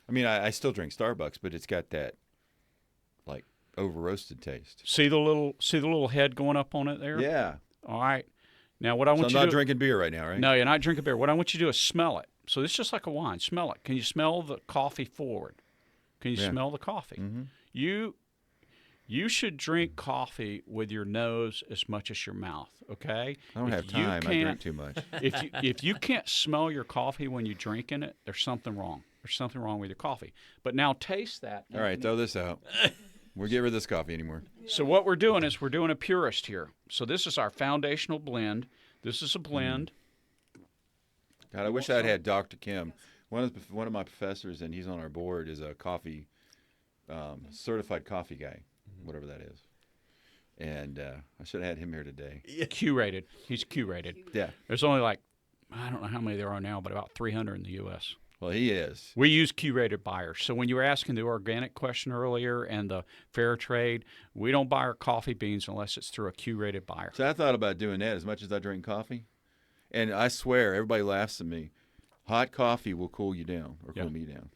I mean, I still drink Starbucks, but it's got that like over roasted taste. See the little head going up on it there? Yeah. All right. Now what I want So you I'm to not do, drinking beer right now, right? No, you're not drinking beer. What I want you to do is smell it. So it's just like a wine. Smell it. Can you smell the coffee forward? Can you smell the coffee? Mm-hmm. You should drink coffee with your nose as much as your mouth, okay? I don't have time. I drink too much. If you can't smell your coffee when you're drinking it, there's something wrong. There's something wrong with your coffee. But now taste that. All right, throw this out. We'll get rid of this coffee anymore. So what we're doing is we're doing a purist here. So this is our foundational blend. This is a blend. God, I wish I'd had Dr. Kim. One of my professors, and he's on our board, is a coffee certified coffee guy, whatever that is. And I should have had him here today. Q-rated. He's Q-rated. Yeah. There's only I don't know how many there are now, but about 300 in the U.S. Well, he is. We use Q-rated buyers. So when you were asking the organic question earlier and the fair trade, we don't buy our coffee beans unless it's through a Q-rated buyer. So I thought about doing that as much as I drink coffee. And I swear, everybody laughs at me. Hot coffee will cool you down or cool me down.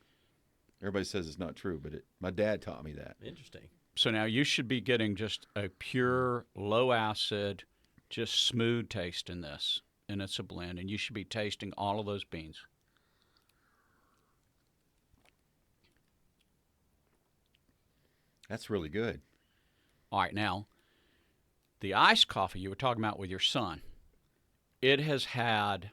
Everybody says it's not true, but my dad taught me that. Interesting. So now you should be getting just a pure, low-acid, just smooth taste in this. And it's a blend. And you should be tasting all of those beans. That's really good. All right, now, the iced coffee you were talking about with your son, it has had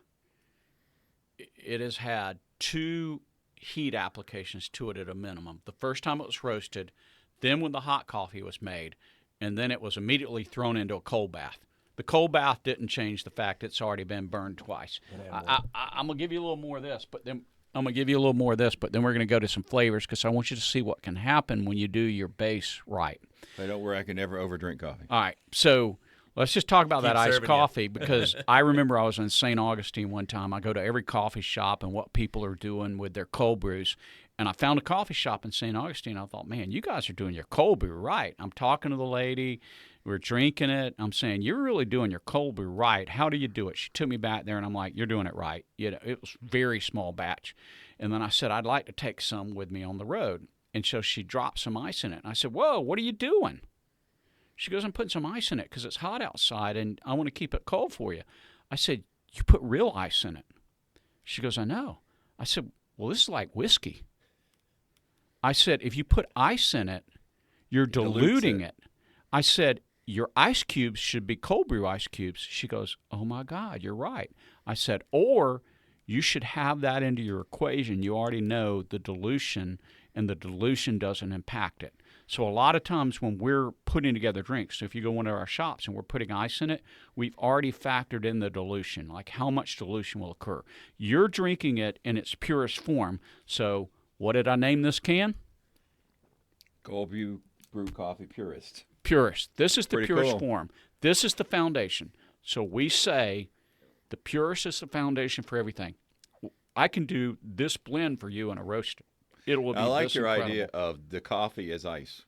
2 heat applications to it at a minimum. The first time it was roasted, then when the hot coffee was made, and then it was immediately thrown into a cold bath. The cold bath didn't change the fact it's already been burned twice. I'm going to give you a little more of this, but then we're going to go to some flavors because I want you to see what can happen when you do your base right. I don't worry, I can never overdrink coffee. All right, so let's just talk about that iced serving coffee because I remember I was in St. Augustine one time. I go to every coffee shop and what people are doing with their cold brews. And I found a coffee shop in St. Augustine. I thought, man, you guys are doing your cold brew right. I'm talking to the lady. We're drinking it. I'm saying, you're really doing your cold brew right. How do you do it? She took me back there, and I'm like, you're doing it right. It was very small batch. And then I said, I'd like to take some with me on the road. And so she dropped some ice in it. And I said, whoa, what are you doing? She goes, I'm putting some ice in it because it's hot outside, and I want to keep it cold for you. I said, you put real ice in it. She goes, I know. I said, well, this is like whiskey. I said, if you put ice in it, you're diluting it. I said, your ice cubes should be cold brew ice cubes. She goes, oh, my God, you're right. I said, or you should have that into your equation. You already know the dilution, and the dilution doesn't impact it. So a lot of times when we're putting together drinks, so if you go into our shops and we're putting ice in it, we've already factored in the dilution, like how much dilution will occur. You're drinking it in its purest form. So what did I name this can? Cold brew coffee purist. Purist. This is the Pretty purest cool. form. This is the foundation. So we say the purist is the foundation for everything. I can do this blend for you in a roaster. It will be I like this your incredible. idea of the coffee as ice.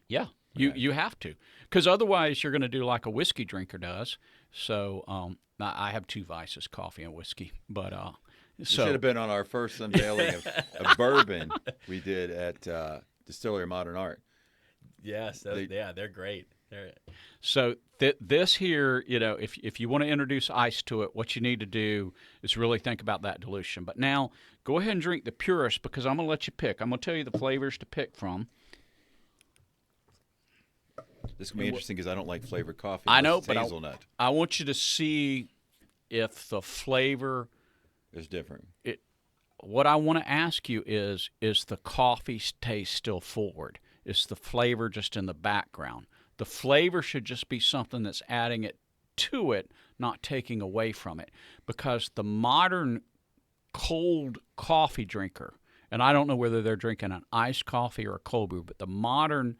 Yeah, you have to, because otherwise you're going to do like a whiskey drinker does. So I have 2 vices, coffee and whiskey. But You should have been on our first unveiling of bourbon we did at Distillery of Modern Art. Yes, they're great. So this here, if you want to introduce ice to it, what you need to do is really think about that dilution. But now, go ahead and drink the purest because I'm going to let you pick. I'm going to tell you the flavors to pick from. This can be interesting because I don't like flavored coffee. I know, It's but hazelnut I want you to see if the flavor. is different. What I want to ask you is the coffee taste still forward? Is the flavor just in the background? The flavor should just be something that's adding it to it, not taking away from it. Because the modern cold coffee drinker, and I don't know whether they're drinking an iced coffee or a cold brew, but the modern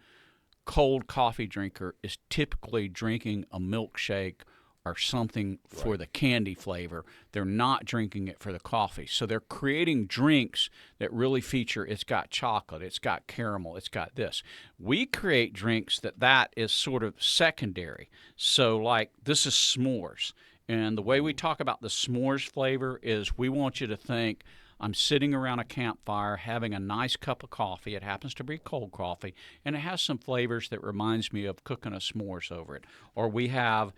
cold coffee drinker is typically drinking a milkshake or something for the candy flavor. They're not drinking it for the coffee. So they're creating drinks that really feature, it's got chocolate, it's got caramel, it's got this. We create drinks that is sort of secondary. So like this is s'mores. And the way we talk about the s'mores flavor is we want you to think, I'm sitting around a campfire having a nice cup of coffee. It happens to be cold coffee, and it has some flavors that reminds me of cooking a s'mores over it. Or we have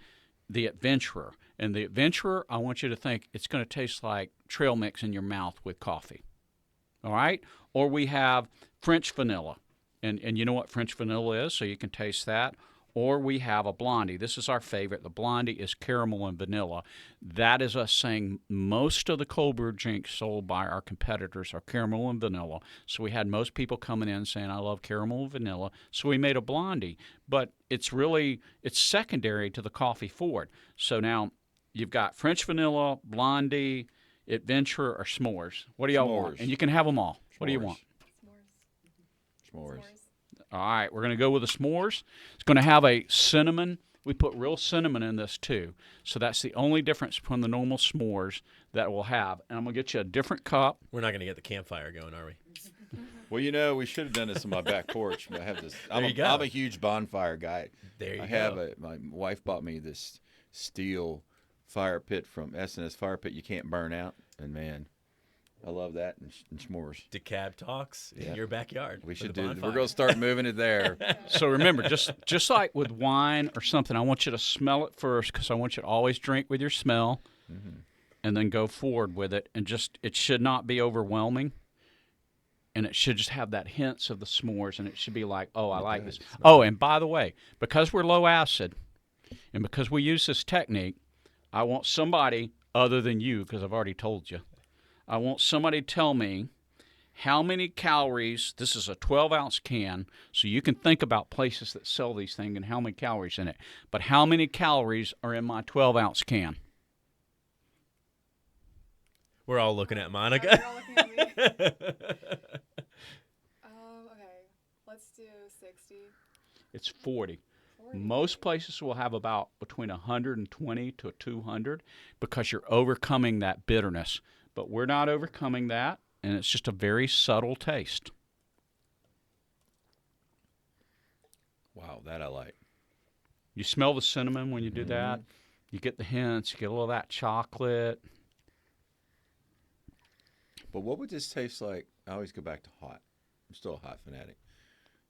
the Adventurer. And the Adventurer, I want you to think it's going to taste like trail mix in your mouth with coffee. All right? Or we have French vanilla. And you know what French vanilla is, so you can taste that. Or we have a Blondie. This is our favorite. The Blondie is caramel and vanilla. That is us saying most of the cold brew drinks sold by our competitors are caramel and vanilla. So we had most people coming in saying, I love caramel and vanilla. So we made a Blondie. But it's secondary to the coffee forward. So now you've got French vanilla, Blondie, Adventurer, or s'mores. What do y'all want? And you can have them all. What do you want? S'mores. All right, we're going to go with the s'mores. It's going to have a cinnamon. We put real cinnamon in this, too. So that's the only difference between the normal s'mores that we'll have. And I'm going to get you a different cup. We're not going to get the campfire going, are we? Well, we should have done this on my back porch. But I have this. I'm a huge bonfire guy. There you go. My wife bought me this steel fire pit from S&S Fire Pit you can't burn out. And, man, I love that and s'mores. DeKalb Talks in your backyard. We should do. We're going to start moving it there. So remember, just like with wine or something, I want you to smell it first because I want you to always drink with your smell, and then go forward with it. And it should not be overwhelming, and it should just have that hints of the s'mores, and it should be like, oh, I like this. Oh, and by the way, because we're low acid, and because we use this technique, I want somebody other than you, because I've already told you. I want somebody to tell me how many calories, this is a 12-ounce can, so you can think about places that sell these things and how many calories in it. But how many calories are in my 12-ounce can? We're all looking at Monica. You're all looking at me. Okay, let's do 60. It's 40. Most places will have about between 120 to 200 because you're overcoming that bitterness. But we're not overcoming that, and it's just a very subtle taste. Wow, that I like. You smell the cinnamon when you do that. You get the hints. You get a little of that chocolate. But what would this taste like? I always go back to hot. I'm still a hot fanatic.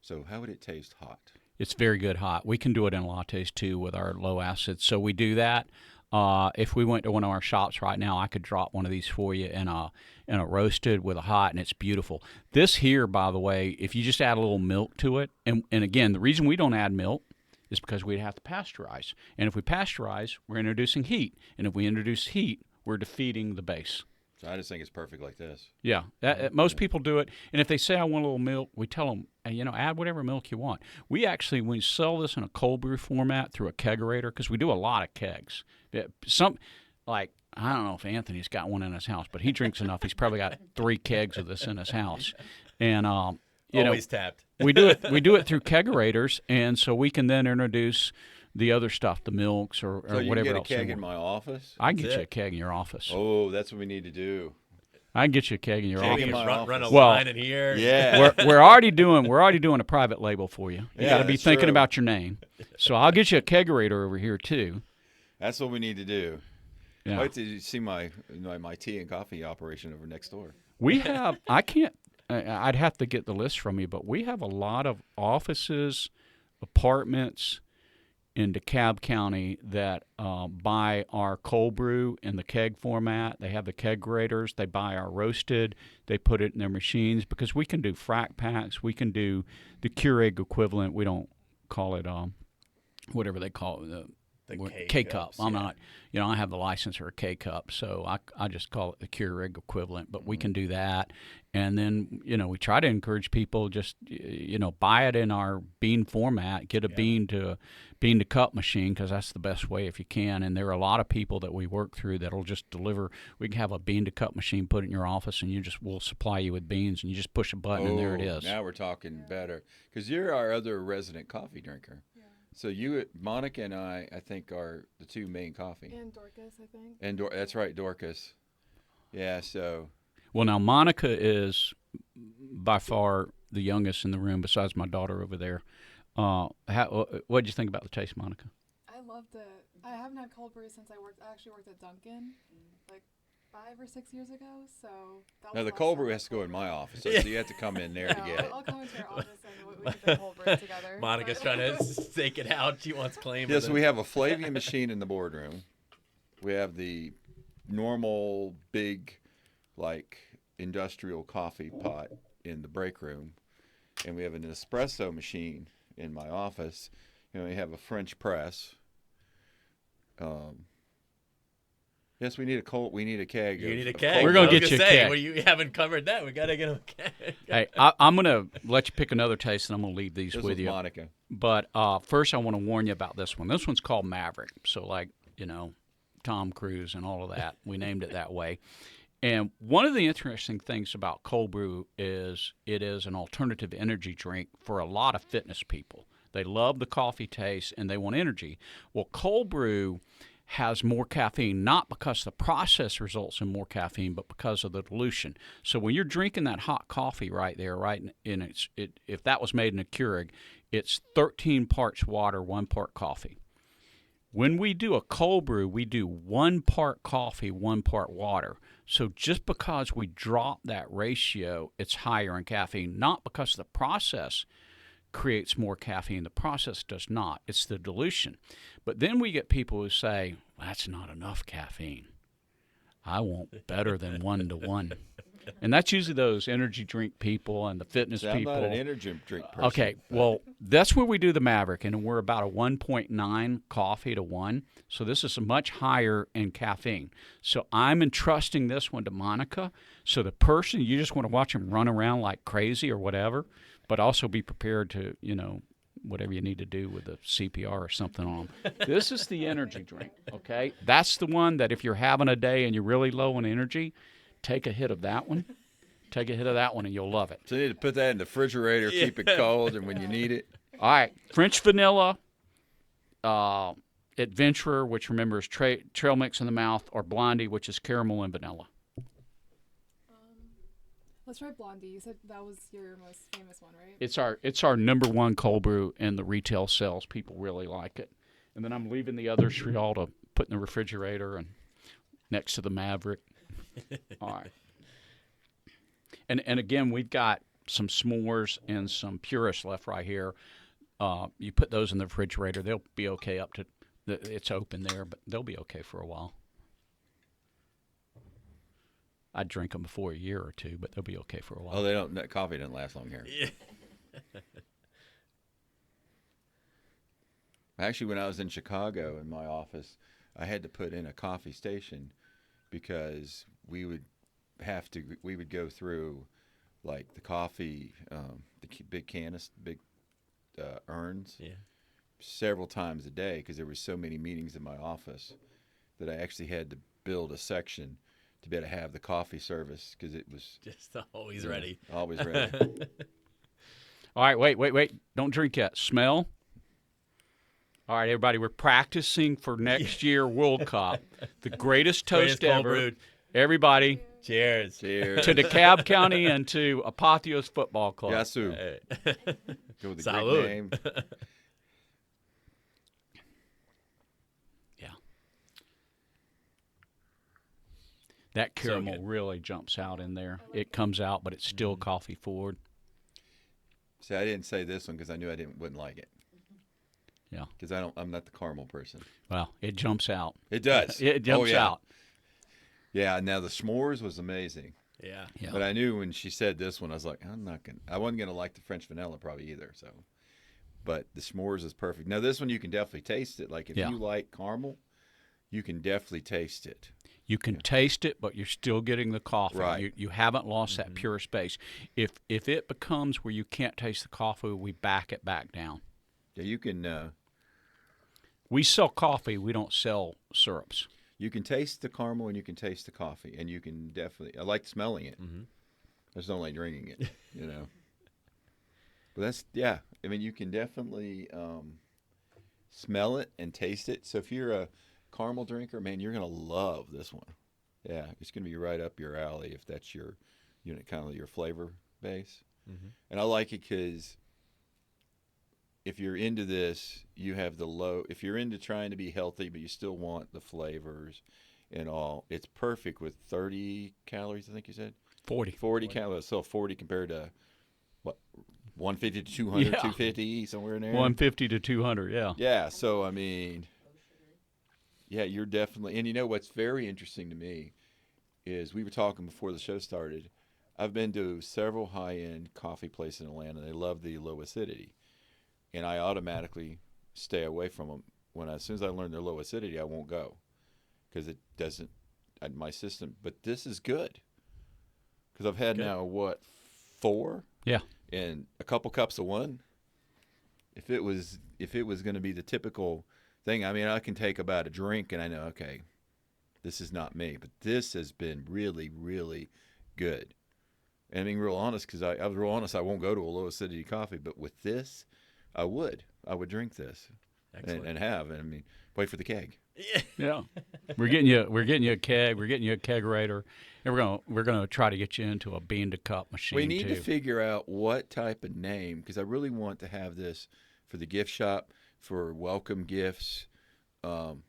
So how would it taste hot? It's very good hot. We can do it in lattes, too, with our low acid. So we do that. If we went to one of our shops right now, I could drop one of these for you in a roasted with a hot, and it's beautiful. This here, by the way, if you just add a little milk to it, and again, the reason we don't add milk is because we'd have to pasteurize. And if we pasteurize, we're introducing heat. And if we introduce heat, we're defeating the base. So I just think it's perfect like this. Yeah, most people do it. And if they say, I want a little milk, we tell them, add whatever milk you want. We actually, when we sell this in a cold brew format through a kegerator, because we do a lot of kegs. I don't know if Anthony's got one in his house, but he drinks enough. He's probably got 3 kegs of this in his house. And, always tapped. we do it through kegerators, and so we can then introduce the other stuff, the milks or so you whatever can get else. a keg in my office? I can get you a keg in your office. Oh, that's what we need to do. I can get you a keg in your Keg office. in my Run a office. line in here. Yeah. We're already doing a private label for you. You Yeah, got to be that's thinking true. about your name. So I'll get you a kegerator over here too. That's what we need to do. Yeah. Wait till you see my tea and coffee operation over next door. We have. I'd have to get the list from you, but we have a lot of offices, apartments in DeKalb County that buy our cold brew in the keg format. They have the kegerators. They buy our roasted. They put it in their machines because we can do frac packs. We can do the Keurig equivalent. We don't call it whatever they call it. The K-cup. I'm yeah. not, I have the license for a K-cup, so I just call it the Keurig equivalent, but we can do that. And then, we try to encourage people just, buy it in our bean format, get a bean to cup machine, because that's the best way if you can. And there are a lot of people that we work through that'll just deliver. We can have a bean to cup machine, put it in your office, and we'll supply you with beans, and you just push a button, and there it is. Now we're talking better, because you're our other resident coffee drinker. So Monica and I think, are the two main coffee. And Dorcas, I think. And that's right, Dorcas. Yeah. So Well, now Monica is by far the youngest in the room, besides my daughter over there. What did you think about the taste, Monica? I loved it. I haven't had cold brew since I actually worked at Dunkin', like 5 or 6 years ago. So that no, was the last cold time brew I has to go in my office, so Yeah. you have to come in there Yeah, to get it. I'll come into your office and we can do cold brew together. Monica's but- trying to stake it out. She wants claim. Yes, of we it. have a Flavian machine in the boardroom. We have the normal big, like, industrial coffee pot in the break room, and we have an espresso machine in my office. And we have a French press. Yes, we need a keg. You need a of keg. cold We're gonna I was get you a say, keg. Well, you haven't covered that. We gotta get a keg. Hey, I'm going to let you pick another taste, and I'm going to leave these This with was you. Monica. But first, I want to warn you about this one. This one's called Maverick. So, like, Tom Cruise and all of that. We named it that way. And one of the interesting things about cold brew is it is an alternative energy drink for a lot of fitness people. They love the coffee taste and they want energy. Well, cold brew has more caffeine, not because the process results in more caffeine, but because of the dilution. So when you're drinking that hot coffee right there, right, and if that was made in a Keurig, it's 13 parts water, 1 part coffee. When we do a cold brew, we do 1 part coffee, 1 part water. So just because we drop that ratio, it's higher in caffeine, not because the process creates more caffeine. The process does not. It's the dilution. But then we get people who say, well, that's not enough caffeine. I want better than 1 to 1. And that's usually those energy drink people and the fitness I'm people. not an energy drink person. Okay, well, that's where we do the Maverick, and we're about a 1.9 coffee to 1. So this is much higher in caffeine. So I'm entrusting this one to Monica. So the person, you just want to watch them run around like crazy or whatever, but also be prepared to, whatever you need to do with the CPR or something on them. This is the energy drink, okay? That's the one that if you're having a day and you're really low on energy, take a hit of that one. Take a hit of that one and you'll love it. So you need to put that in the refrigerator, keep it cold, and when you need it. All right, French vanilla, Adventurer, which remember is trail mix in the mouth, or Blondie, which is caramel and vanilla. Let's try Blondie. You said that was your most famous one, right? It's our #1 cold brew in the retail sales. People really like it. And then I'm leaving the others for y'all to put in the refrigerator and next to the Maverick. All right. And again, we've got some s'mores and some purists left right here. You put those in the refrigerator, they'll be okay up to it's open there, but they'll be okay for a while. I'd drink them before a year or two, but they'll be okay for a while. Oh, that coffee doesn't last long here. Yeah. Actually, when I was in Chicago in my office, I had to put in a coffee station because we would go through like the coffee, big urns, Yeah. several times a day because there were so many meetings in my office that I actually had to build a section to be able to have the coffee service because it was Just always ready. always ready. All right, wait. Don't drink yet. Smell. All right, everybody, we're practicing for next year World Cup. The greatest toast Greatest cold ever. brewed. Everybody, Cheers. Cheers. to DeKalb County and to Apotheos Football Club. Yasu. Hey. Go with the Salud. great name. Yeah. That So caramel good. really jumps out in there. It comes out, but it's still coffee forward. See, I didn't say this one because I knew wouldn't like it. Yeah. Because I'm not the caramel person. Well, it jumps out. It does. It jumps yeah. out. Yeah. Now the s'mores was amazing, Yeah. Yeah. but I knew when she said this one, I was like, I wasn't gonna like the French vanilla probably either. So, but the s'mores is perfect. Now this one you can definitely taste it. Like if Yeah. you like caramel, you can definitely taste it. You can taste it, but you're still getting the coffee. Right. You haven't lost that pure space. If it becomes where you can't taste the coffee, we back it back down. Yeah, you can. We sell coffee. We don't sell syrups. You can taste the caramel and you can taste the coffee, and you can definitely. I like smelling it. Mm-hmm. I just don't like drinking it. But that's I mean, you can definitely. smell it and taste it. So if you're a caramel drinker, man, you're gonna love this one. Yeah, it's gonna be right up your alley if that's your, kind of your flavor base. Mm-hmm. And I like it because if you're into this, you have the low. If you're into trying to be healthy, but you still want the flavors and all, it's perfect with 30 calories. I think you said 40. 40 calories. So 40 compared to what 150 to 200, Yeah. 250 somewhere in there. 150 to 200, yeah. Yeah. So I mean, yeah, you're definitely. And you know what's very interesting to me is we were talking before the show started. I've been to several high-end coffee places in Atlanta. They love the low acidity, and I automatically stay away from them. As soon as I learn they're low acidity, I won't go because it doesn't my system. But this is good because I've had now 4, Yeah. and a couple cups of one. If it was going to be the typical thing, I mean, I can take about a drink and I know, okay, this is not me. But this has been really, really good. And being real honest, because I was real honest, I won't go to a low acidity coffee, but with this, I would drink this and have. And I mean, wait for the keg. Yeah. We're getting you a keg. We're getting you a kegerator, and we're gonna try to get you into a bean to cup machine. We need too. to figure out what type of name, because I really want to have this for the gift shop for welcome gifts.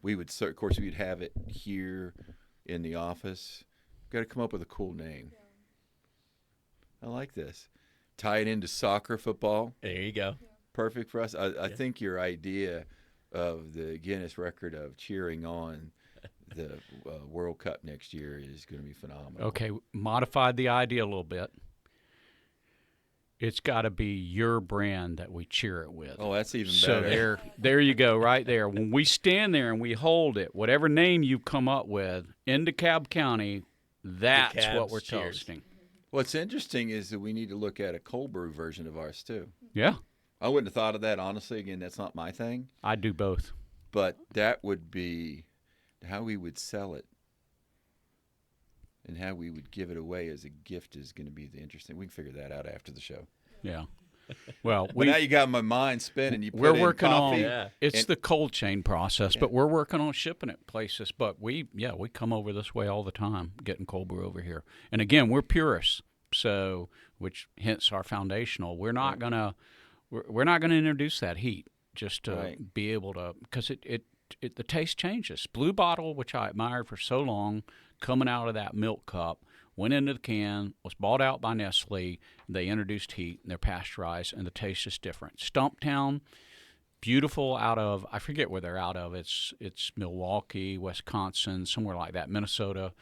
We would, of course, we'd have it here in the office. Got to come up with a cool name. I like this. Tie it into soccer, football. There you go. Perfect for us. I think your idea of the Guinness record of cheering on the World Cup next year is going to be phenomenal. Okay, modified the idea a little bit. It's got to be your brand that we cheer it with. Oh, that's even So better. there you go, right there. When we stand there and we hold it, whatever name you come up with in DeKalb County, that's DeKalb's what we're cheers. toasting. What's interesting is that we need to look at a cold brew version of ours too. Yeah, I wouldn't have thought of that, honestly. Again, that's not my thing. I do both. But that would be how we would sell it and how we would give it away as a gift is going to be the interesting. We can figure that out after the show. Yeah. Well, But now you got my mind spinning. You put we're in working coffee. Yeah. it's and- the cold chain process, but we're working on shipping it places. But we come over this way all the time, getting cold brew over here. And again, we're purists, so which hence our foundational. We're not gonna introduce that heat just to be able to, because it the taste changes. Blue Bottle, which I admired for so long, coming out of that milk cup, went into the can, was bought out by Nestle. They introduced heat, and they're pasteurized, and the taste is different. Stumptown, beautiful out of, I forget where they're out of. It's Milwaukee, Wisconsin, somewhere like that, Minnesota.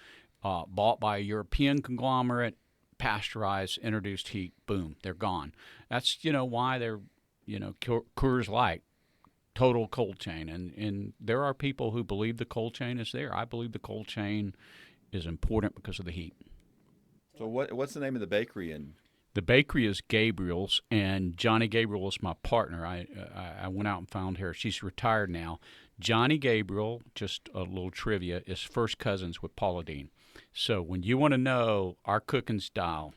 Bought by a European conglomerate, pasteurized, introduced heat, boom, they're gone. That's why they're Coors Light. Total cold chain, and there are people who believe the cold chain is there. I believe the cold chain is important because of the heat. So what's the name of the bakery? The bakery is Gabriel's, and Johnny Gabriel is my partner. I went out and found her. She's retired now. Johnny Gabriel, just a little trivia, is first cousins with Paula Deen. So when you want to know our cooking style,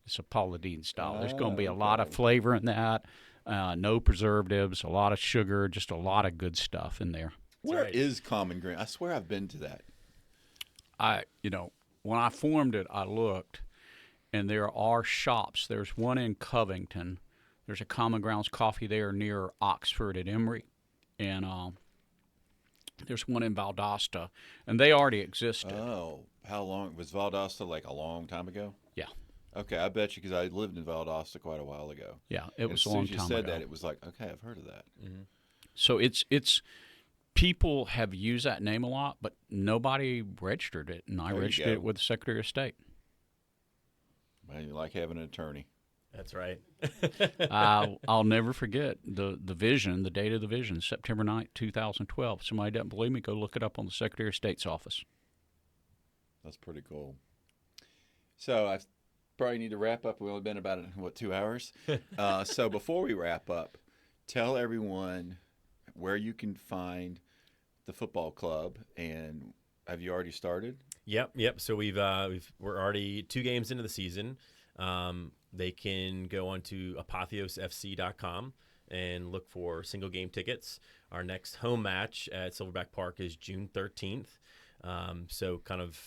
it's a Paula Deen style. There's going to be a lot of flavor in that. No preservatives, a lot of sugar, just a lot of good stuff in there. Where is Common Green? I swear I've been to that. When I formed it, I looked, and there are shops. There's one in Covington. There's a Common Grounds Coffee there near Oxford at Emory, and there's one in Valdosta, and they already existed. Oh, how long? Was Valdosta like a long time ago? Yeah. Okay, I bet you, because I lived in Valdosta quite a while ago. Yeah, it was as a soon long as you time said ago. that, it was like, okay, I've heard of that. Mm-hmm. So it's people have used that name a lot, but nobody registered it, and I There you registered go. it with the Secretary of State. Man, you like having an attorney. That's right. I'll never forget the vision, the date of the vision, September 9th, 2012. If somebody doesn't believe me, go look it up on the Secretary of State's office. That's pretty cool. So I probably need to wrap up. We've only been about, 2 hours? So before we wrap up, tell everyone where you can find the football club, and have you already started? Yep. So we're already 2 games into the season. They can go on to apotheosfc.com and look for single game tickets. Our next home match at Silverback Park is June 13th. So kind of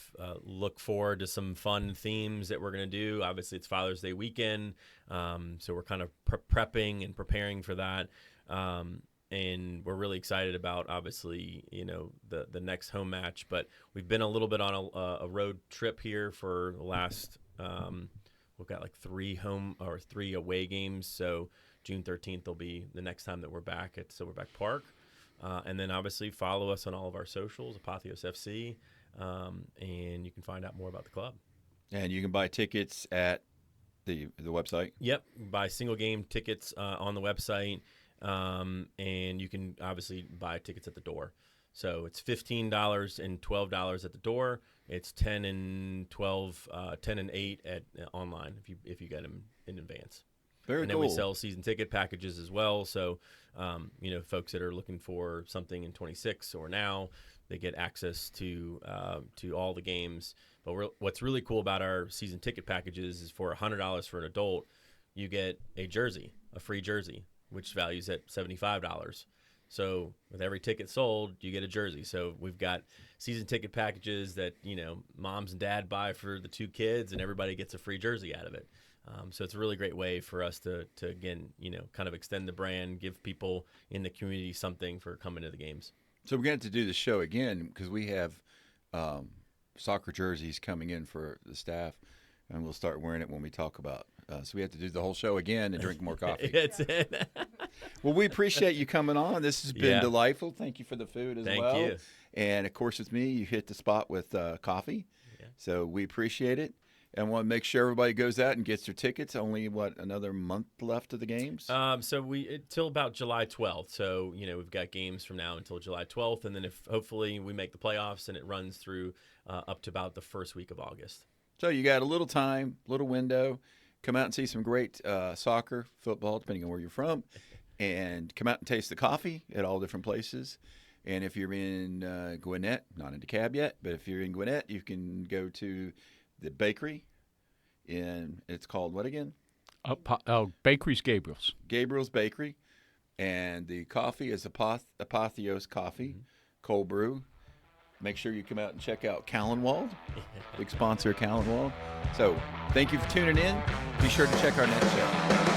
look forward to some fun themes that we're going to do. Obviously, it's Father's Day weekend, so we're kind of prepping and preparing for that. And we're really excited about, obviously, the next home match. But we've been a little bit on a road trip here for the last we've got like 3 home or 3 away games. So June 13th will be the next time that we're back at Silverback Park. And then obviously follow us on all of our socials, Apotheos FC, and you can find out more about the club. And you can buy tickets at the website. Yep, buy single game tickets on the website, and you can obviously buy tickets at the door. So it's $15 and $12 at the door. It's $10 and $8 at online if you get them in advance. Very and cool. then we sell season ticket packages as well. So, folks that are looking for something in 26 or now, they get access to all the games. But what's really cool about our season ticket packages is for $100 for an adult, you get a free jersey, which values at $75. So with every ticket sold, you get a jersey. So we've got season ticket packages that, moms and dad buy for the 2 kids, and everybody gets a free jersey out of it. So it's a really great way for us to again, kind of extend the brand, give people in the community something for coming to the games. So we're going to do the show again because we have soccer jerseys coming in for the staff, and we'll start wearing it when we talk about. So we have to do the whole show again and drink more coffee. That's it. Well, we appreciate you coming on. This has been delightful. Thank you for the food as well. Thank you. And, of course, with me, you hit the spot with coffee. Yeah. So we appreciate it. And want to make sure everybody goes out and gets their tickets. Only, another month left of the games? So till about July 12th. So, we've got games from now until July 12th. And then if hopefully we make the playoffs, and it runs through up to about the first week of August. So you got a little time, little window. Come out and see some great soccer, football, depending on where you're from. And come out and taste the coffee at all different places. And if you're in Gwinnett, not in DeKalb yet, but if you're in Gwinnett, you can go to the bakery, and it's called what again? Bakery's Gabriel's. Gabriel's Bakery, and the coffee is Apotheos Coffee, cold brew. Make sure you come out and check out Callenwald, big sponsor of Callenwald. So thank you for tuning in. Be sure to check our next show.